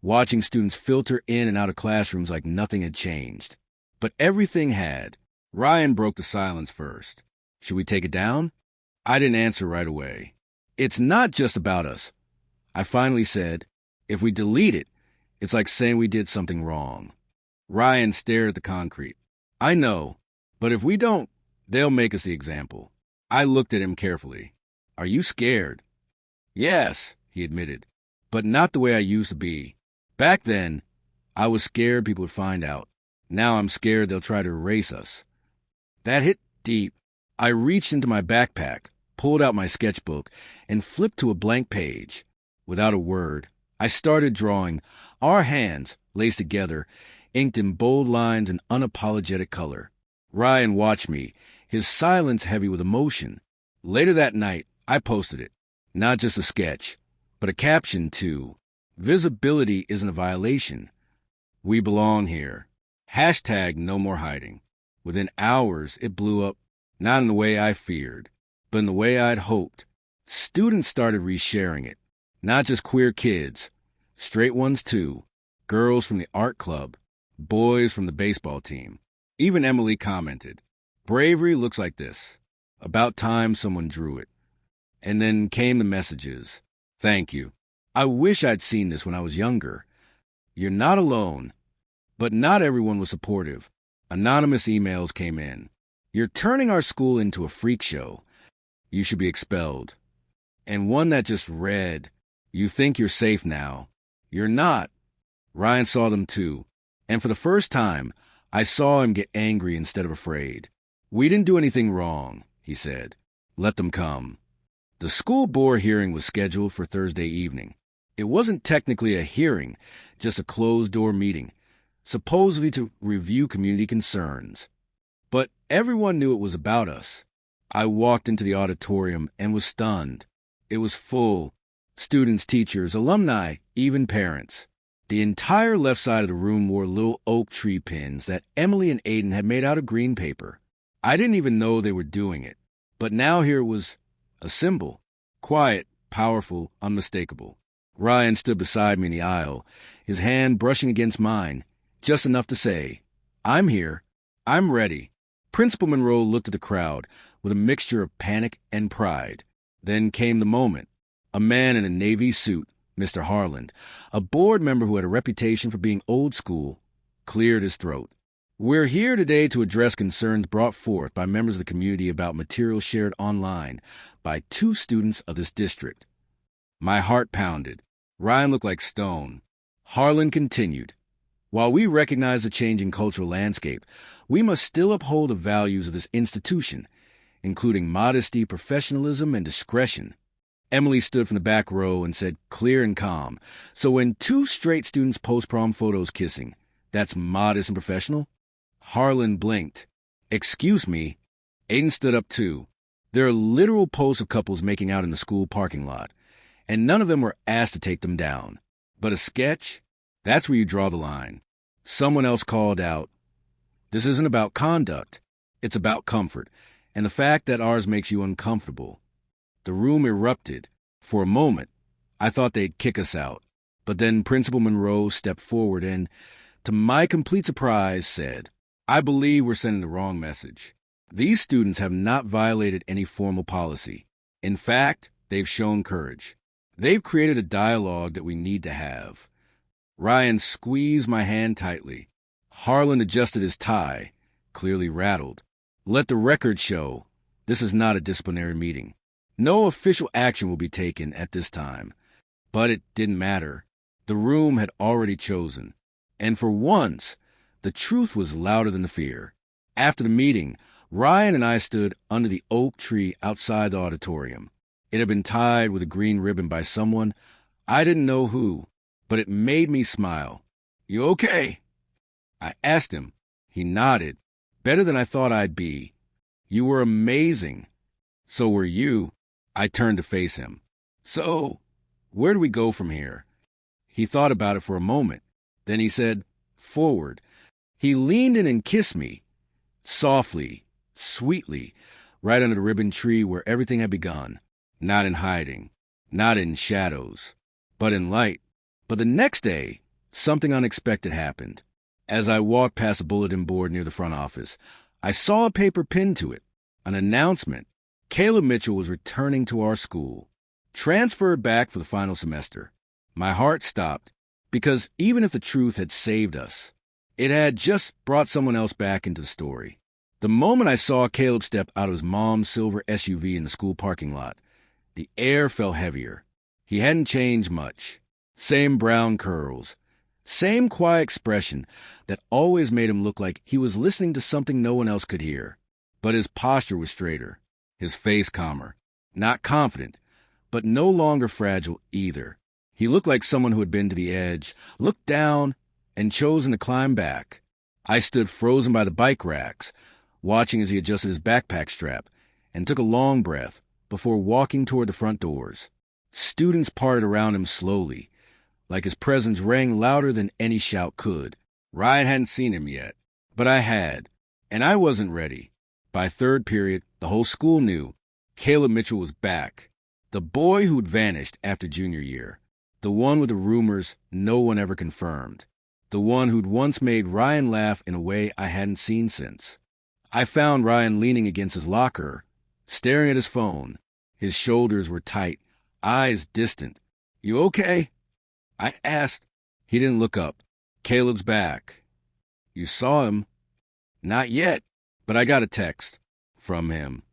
watching students filter in and out of classrooms like nothing had changed. But everything had. Ryan broke the silence first. Should we take it down? I didn't answer right away. It's not just about us. I finally said, if we delete it, it's like saying we did something wrong. Ryan stared at the concrete. I know, but if we don't, they'll make us the example. I looked at him carefully. Are you scared? Yes, he admitted, but not the way I used to be. Back then, I was scared people would find out. Now I'm scared they'll try to erase us. That hit deep. I reached into my backpack, pulled out my sketchbook, and flipped to a blank page. Without a word, I started drawing, our hands, laced together, inked in bold lines and unapologetic color. Ryan watched me, his silence heavy with emotion. Later that night, I posted it. Not just a sketch, but a caption too. Visibility isn't a violation. We belong here. Hashtag no more hiding. Within hours, it blew up, not in the way I feared, but in the way I'd hoped. Students started resharing it. Not just queer kids, straight ones too, girls from the art club, boys from the baseball team. Even Emily commented, bravery looks like this. About time someone drew it. And then came the messages. Thank you. I wish I'd seen this when I was younger. You're not alone. But not everyone was supportive. Anonymous emails came in. You're turning our school into a freak show. You should be expelled. And one that just read, you think you're safe now. You're not. Ryan saw them too. And for the first time, I saw him get angry instead of afraid. We didn't do anything wrong, he said. Let them come. The school board hearing was scheduled for Thursday evening. It wasn't technically a hearing, just a closed-door meeting, supposedly to review community concerns. But everyone knew it was about us. I walked into the auditorium and was stunned. It was full. Students, teachers, alumni, even parents. The entire left side of the room wore little oak tree pins that Emily and Aiden had made out of green paper. I didn't even know they were doing it. But now here was a symbol. Quiet, powerful, unmistakable. Ryan stood beside me in the aisle, his hand brushing against mine, just enough to say, I'm here. I'm ready. Principal Monroe looked at the crowd with a mixture of panic and pride. Then came the moment. A man in a navy suit, Mr. Harland, a board member who had a reputation for being old school, cleared his throat. We're here today to address concerns brought forth by members of the community about material shared online by 2 students of this district. My heart pounded. Ryan looked like stone. Harlan continued. While we recognize the changing cultural landscape, we must still uphold the values of this institution, including modesty, professionalism, and discretion. Emily stood from the back row and said, clear and calm, so when 2 straight students post prom photos kissing, that's modest and professional? Harlan blinked. Excuse me. Aiden stood up too. There are literal posts of couples making out in the school parking lot, and none of them were asked to take them down. But a sketch? That's where you draw the line. Someone else called out, this isn't about conduct. It's about comfort, and the fact that ours makes you uncomfortable. The room erupted. For a moment, I thought they'd kick us out. But then Principal Monroe stepped forward and, to my complete surprise, said, I believe we're sending the wrong message. These students have not violated any formal policy. In fact, they've shown courage. They've created a dialogue that we need to have. Ryan squeezed my hand tightly. Harlan adjusted his tie, clearly rattled. Let the record show, this is not a disciplinary meeting. No official action will be taken at this time. But it didn't matter. The room had already chosen. And for once, the truth was louder than the fear. After the meeting, Ryan and I stood under the oak tree outside the auditorium. It had been tied with a green ribbon by someone. I didn't know who, but it made me smile. "You okay?" I asked him. He nodded. "Better than I thought I'd be. You were amazing." "So were you." I turned to face him. "So, where do we go from here?" He thought about it for a moment. Then he said, "Forward." He leaned in and kissed me. Softly, sweetly, right under the ribbon tree where everything had begun. Not in hiding, not in shadows, but in light. But the next day, something unexpected happened. As I walked past a bulletin board near the front office, I saw a paper pinned to it, an announcement. Caleb Mitchell was returning to our school, transferred back for the final semester. My heart stopped, because even if the truth had saved us, it had just brought someone else back into the story. The moment I saw Caleb step out of his mom's silver SUV in the school parking lot, the air felt heavier. He hadn't changed much. Same brown curls, same quiet expression that always made him look like he was listening to something no one else could hear. But his posture was straighter, his face calmer, not confident, but no longer fragile either. He looked like someone who had been to the edge, looked down, and chosen to climb back. I stood frozen by the bike racks, watching as he adjusted his backpack strap, and took a long breath before walking toward the front doors. Students parted around him slowly, like his presence rang louder than any shout could. Ryan hadn't seen him yet, but I had, and I wasn't ready. By third period, the whole school knew Caleb Mitchell was back. The boy who'd vanished after junior year. The one with the rumors no one ever confirmed. The one who'd once made Ryan laugh in a way I hadn't seen since. I found Ryan leaning against his locker, staring at his phone. His shoulders were tight, eyes distant. "You okay?" I asked. He didn't look up. "Caleb's back." "You saw him?" "Not yet, but I got a text from him."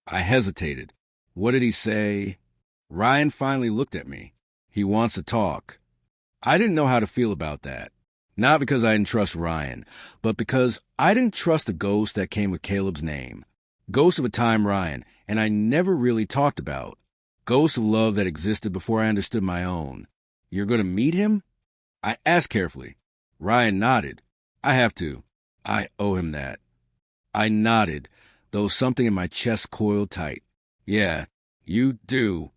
I hesitated. "What did he say?" "Ryan finally looked at me. He wants to talk." I didn't know how to feel about that. Not because I didn't trust Ryan, but because I didn't trust the ghost that came with Caleb's name. Ghost of a time Ryan and I never really talked about. Ghost of love that existed before I understood my own. "You're going to meet him?" I asked carefully. Ryan nodded. "I have to. I owe him that." I nodded, though something in my chest coiled tight. "Yeah, you do."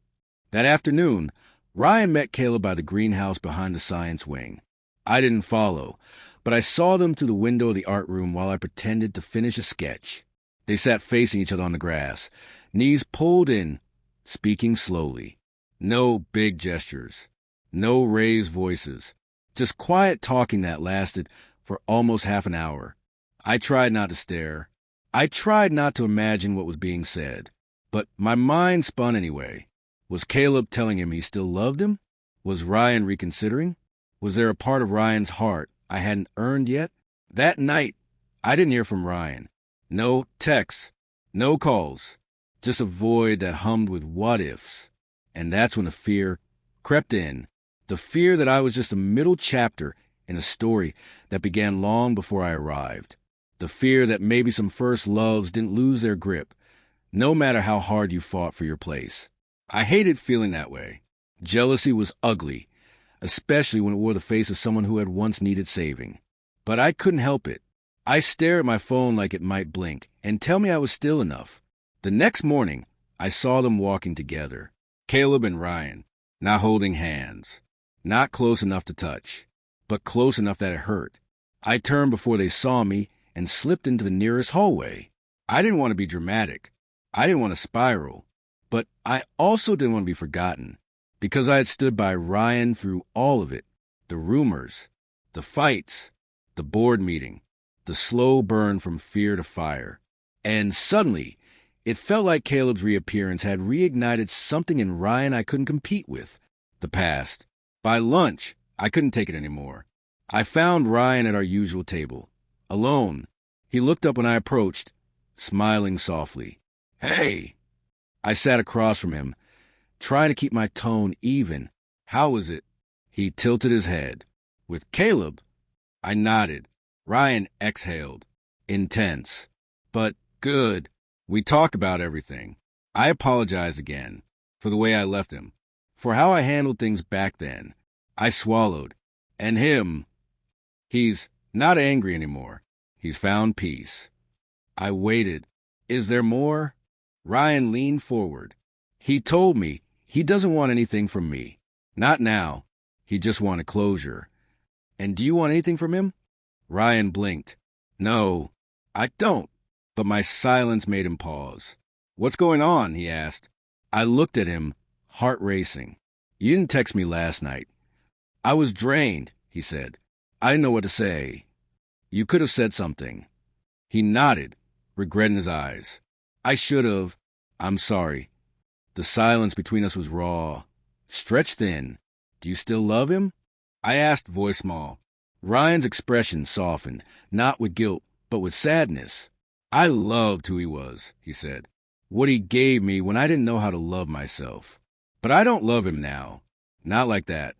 That afternoon, Ryan met Caleb by the greenhouse behind the science wing. I didn't follow, but I saw them through the window of the art room while I pretended to finish a sketch. They sat facing each other on the grass, knees pulled in, speaking slowly. No big gestures, no raised voices, just quiet talking that lasted for almost half an hour. I tried not to stare. I tried not to imagine what was being said, but my mind spun anyway. Was Caleb telling him he still loved him? Was Ryan reconsidering? Was there a part of Ryan's heart I hadn't earned yet? That night, I didn't hear from Ryan. No texts, no calls, just a void that hummed with what-ifs. And that's when the fear crept in. The fear that I was just a middle chapter in a story that began long before I arrived. The fear that maybe some first loves didn't lose their grip, no matter how hard you fought for your place. I hated feeling that way. Jealousy was ugly, especially when it wore the face of someone who had once needed saving. But I couldn't help it. I stared at my phone like it might blink and tell me I was still enough. The next morning, I saw them walking together. Caleb and Ryan, not holding hands, not close enough to touch, but close enough that it hurt. I turned before they saw me and slipped into the nearest hallway. I didn't want to be dramatic. I didn't want to spiral. But I also didn't want to be forgotten, because I had stood by Ryan through all of it. The rumors, the fights, the board meeting, the slow burn from fear to fire. And suddenly, it felt like Caleb's reappearance had reignited something in Ryan I couldn't compete with. The past. By lunch, I couldn't take it anymore. I found Ryan at our usual table, alone. He looked up when I approached, smiling softly. "Hey!" I sat across from him, trying to keep my tone even. "How was it?" He tilted his head. "With Caleb?" I nodded. Ryan exhaled. "Intense. But Good. We talk about everything. I apologize again for the way I left him, for how I handled things back then. I swallowed. And him, he's not angry anymore. He's found peace. I waited. Is there more? Ryan leaned forward. He told me he doesn't want anything from me. Not now. He just wanted closure. And do you want anything from him? Ryan blinked. No, I don't. But my silence made him pause. What's going on? He asked. I looked at him, heart racing. You didn't text me last night. I was drained, he said. I didn't know what to say. You could have said something. He nodded, regret in his eyes. I should have. I'm sorry. The silence between us was raw, stretched thin. Do you still love him? I asked, voice small. Ryan's expression softened, not with guilt, but with sadness. I loved who he was, he said. What he gave me when I didn't know how to love myself. But I don't love him now. Not like that.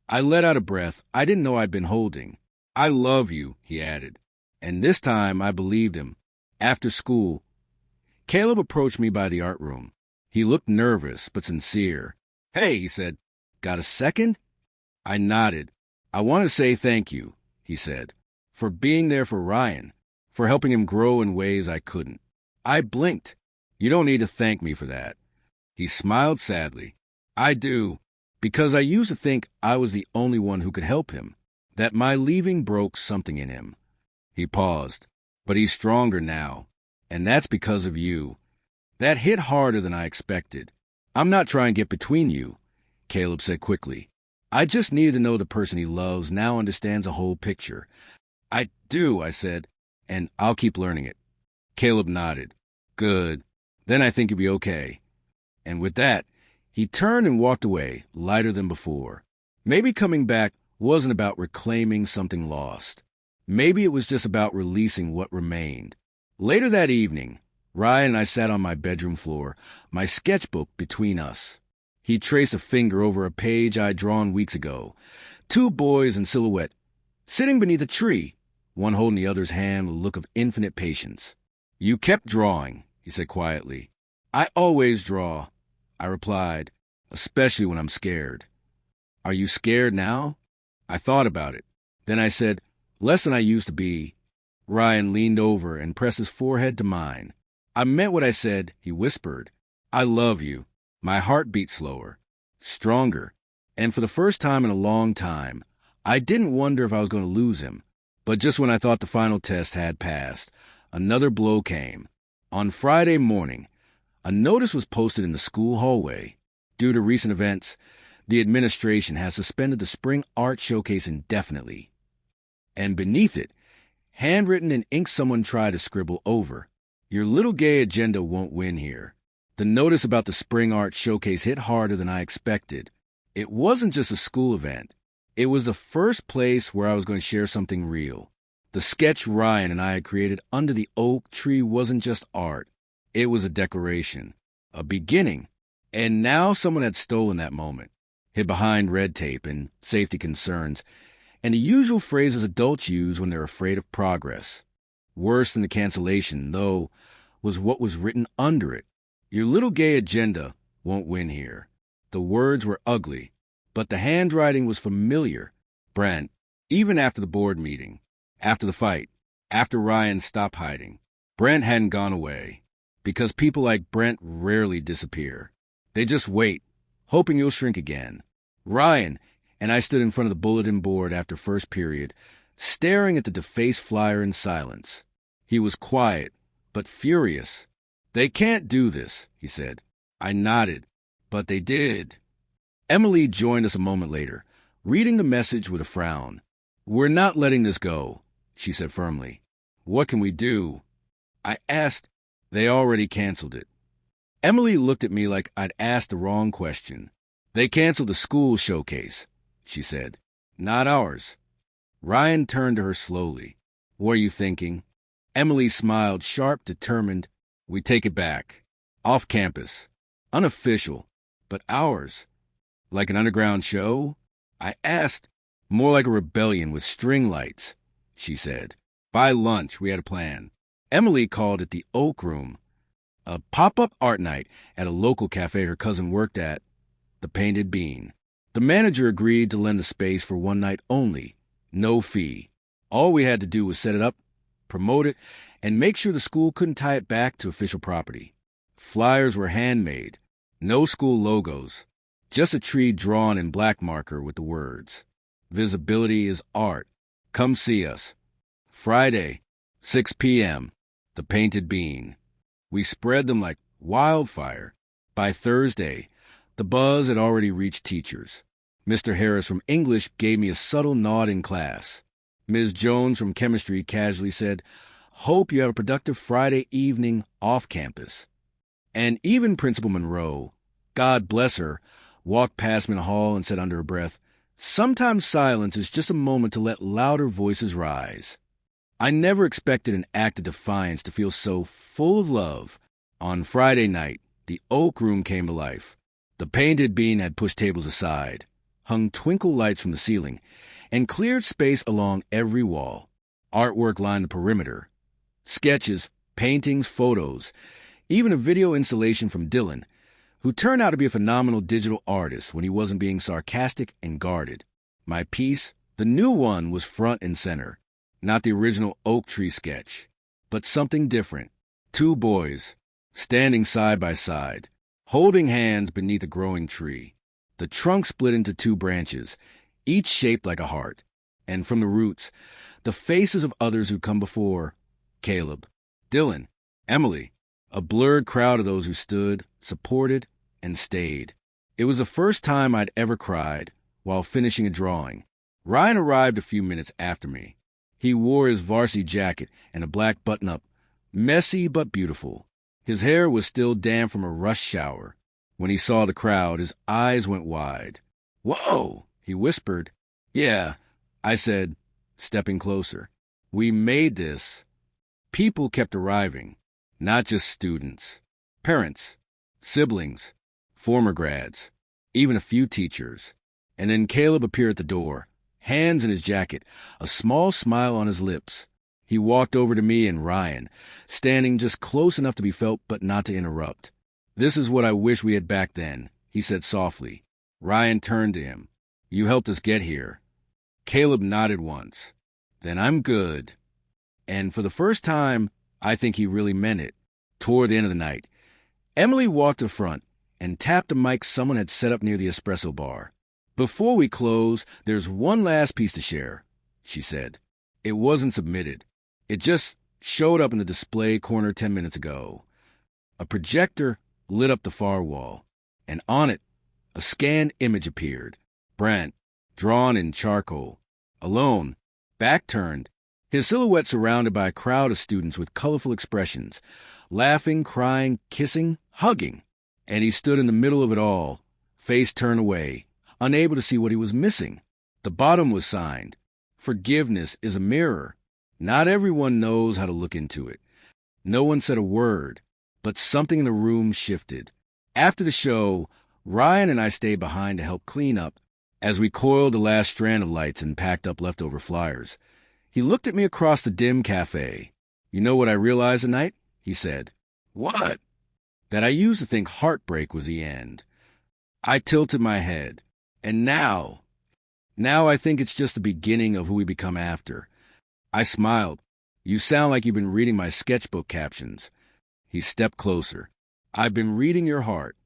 I let out a breath I didn't know I'd been holding. I love you, he added. And this time I believed him. After school, Caleb approached me by the art room. He looked nervous but sincere. Hey, he said, got a second? I nodded. I want to say thank you, he said, for being there for Ryan, for helping him grow in ways I couldn't. I blinked. You don't need to thank me for that. He smiled sadly. I do, because I used to think I was the only one who could help him, that my leaving broke something in him. He paused. But he's stronger now, and that's because of you. That hit harder than I expected. I'm not trying to get between you, Caleb said quickly. I just needed to know the person he loves now understands the whole picture. I do, I said, and I'll keep learning it. Caleb nodded. Good. Then I think you'll be okay. And with that, he turned and walked away, lighter than before. Maybe coming back wasn't about reclaiming something lost. Maybe it was just about releasing what remained. Later that evening, Ryan and I sat on my bedroom floor, my sketchbook between us. He traced a finger over a page I'd drawn weeks ago. 2 boys in silhouette, sitting beneath a tree, one holding the other's hand with a look of infinite patience. You kept drawing, he said quietly. I always draw, I replied, especially when I'm scared. Are you scared now? I thought about it. Then I said, less than I used to be. Ryan leaned over and pressed his forehead to mine. I meant what I said, he whispered. I love you. My heart beat slower, stronger, and for the first time in a long time, I didn't wonder if I was going to lose him. But just when I thought the final test had passed, another blow came. On Friday morning, a notice was posted in the school hallway. Due to recent events, the administration has suspended the spring art showcase indefinitely. And beneath it, handwritten in ink someone tried to scribble over, your little gay agenda won't win here. The notice about the spring art showcase hit harder than I expected. It wasn't just a school event. It was the first place where I was going to share something real. The sketch Ryan and I had created under the oak tree wasn't just art. It was a declaration, a beginning. And now someone had stolen that moment, hid behind red tape and safety concerns, and the usual phrases adults use when they're afraid of progress. Worse than the cancellation, though, was what was written under it. Your little gay agenda won't win here. The words were ugly, but the handwriting was familiar. Brent, even after the board meeting, after the fight, after Ryan stopped hiding, Brent hadn't gone away. Because people like Brent rarely disappear. They just wait, hoping you'll shrink again. Ryan and I stood in front of the bulletin board after first period, staring at the defaced flyer in silence. He was quiet, but furious. They can't do this, he said. I nodded, but they did. Emily joined us a moment later, reading the message with a frown. We're not letting this go, she said firmly. What can we do? I asked. They already canceled it. Emily looked at me like I'd asked the wrong question. They canceled the school showcase, she said. Not ours. Ryan turned to her slowly. What are you thinking? Emily smiled, sharp, determined. We take it back. Off campus. Unofficial, but ours. Like an underground show? I asked. More like a rebellion with string lights, she said. By lunch, we had a plan. Emily called it the Oak Room, a pop-up art night at a local cafe her cousin worked at, the Painted Bean. The manager agreed to lend the space for one night only, no fee. All we had to do was set it up, promote it, and make sure the school couldn't tie it back to official property. Flyers were handmade, no school logos, just a tree drawn in black marker with the words, "Visibility is art. Come see us. Friday, 6 p.m., the Painted Bean." We spread them like wildfire. By Thursday, the buzz had already reached teachers. Mr. Harris from English gave me a subtle nod in class. Ms. Jones from chemistry casually said, "Hope you have a productive Friday evening off campus." And even Principal Monroe, God bless her, walked past me in the hall and said under her breath, "Sometimes silence is just a moment to let louder voices rise." I never expected an act of defiance to feel so full of love. On Friday night, the Oak Room came to life. The Painted Bean had pushed tables aside, hung twinkle lights from the ceiling, and cleared space along every wall. Artwork lined the perimeter. Sketches, paintings, photos, even a video installation from Dylan, who turned out to be a phenomenal digital artist when he wasn't being sarcastic and guarded. My piece, the new one, was front and center. Not the original oak tree sketch, but something different. Two boys, standing side by side, holding hands beneath a growing tree. The trunk split into two branches, each shaped like a heart. And from the roots, the faces of others who come before: Caleb, Dylan, Emily, a blurred crowd of those who stood, supported, and stayed. It was the first time I'd ever cried while finishing a drawing. Ryan arrived a few minutes after me. He wore his varsity jacket and a black button-up, messy but beautiful. His hair was still damp from a rush shower. When he saw the crowd, his eyes went wide. "Whoa," he whispered. "Yeah," I said, stepping closer. "We made this." People kept arriving, not just students. Parents, siblings, former grads, even a few teachers. And then Caleb appeared at the door, hands in his jacket, a small smile on his lips. He walked over to me and Ryan, standing just close enough to be felt but not to interrupt. "This is what I wish we had back then," he said softly. Ryan turned to him. "You helped us get here." Caleb nodded once. "Then I'm good." And for the first time, I think he really meant it. Toward the end of the night, Emily walked to the front and tapped a mic someone had set up near the espresso bar. "Before we close, there's one last piece to share," she said. "It wasn't submitted. It just showed up in the display corner 10 minutes ago." A projector lit up the far wall, and on it, a scanned image appeared. Brent, drawn in charcoal, alone, back turned, his silhouette surrounded by a crowd of students with colorful expressions, laughing, crying, kissing, hugging. And he stood in the middle of it all, face turned away, unable to see what he was missing. The bottom was signed, "Forgiveness is a mirror." Not everyone knows how to look into it. No one said a word, but something in the room shifted. After the show, Ryan and I stayed behind to help clean up as we coiled the last strand of lights and packed up leftover flyers. He looked at me across the dim cafe. "You know what I realized tonight?" he said. "What?" "That I used to think heartbreak was the end." I tilted my head. "And now I think it's just the beginning of who we become after." I smiled. "You sound like you've been reading my sketchbook captions." He stepped closer. "I've been reading your heart."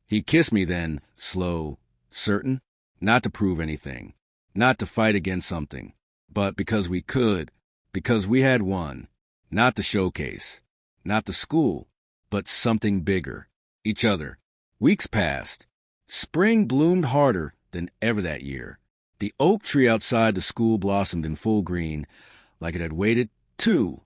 He kissed me then, slow, certain, not to prove anything, not to fight against something, but because we could, because we had won. Not the showcase, not the school, but something bigger. Each other. Weeks passed. Spring bloomed harder than ever that year. The oak tree outside the school blossomed in full green, like it had waited, too,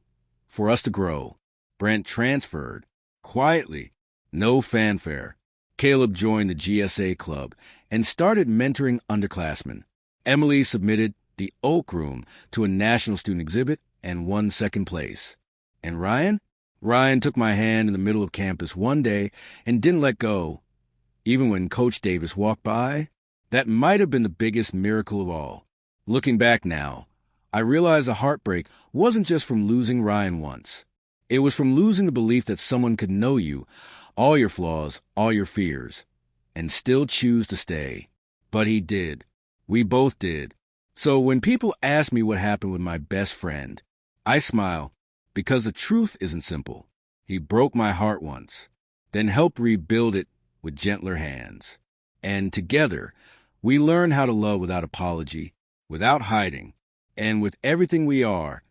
for us to grow. Brent transferred, quietly, no fanfare. Caleb joined the GSA club and started mentoring underclassmen. Emily submitted the Oak Room to a national student exhibit and won second place. And Ryan? Ryan took my hand in the middle of campus one day and didn't let go. Even when Coach Davis walked by, that might have been the biggest miracle of all. Looking back now, I realized the heartbreak wasn't just from losing Ryan once. It was from losing the belief that someone could know you, all your flaws, all your fears, and still choose to stay. But he did. We both did. So when people ask me what happened with my best friend, I smile because the truth isn't simple. He broke my heart once, then helped rebuild it with gentler hands. And together, we learned how to love without apology, without hiding, and with everything we are,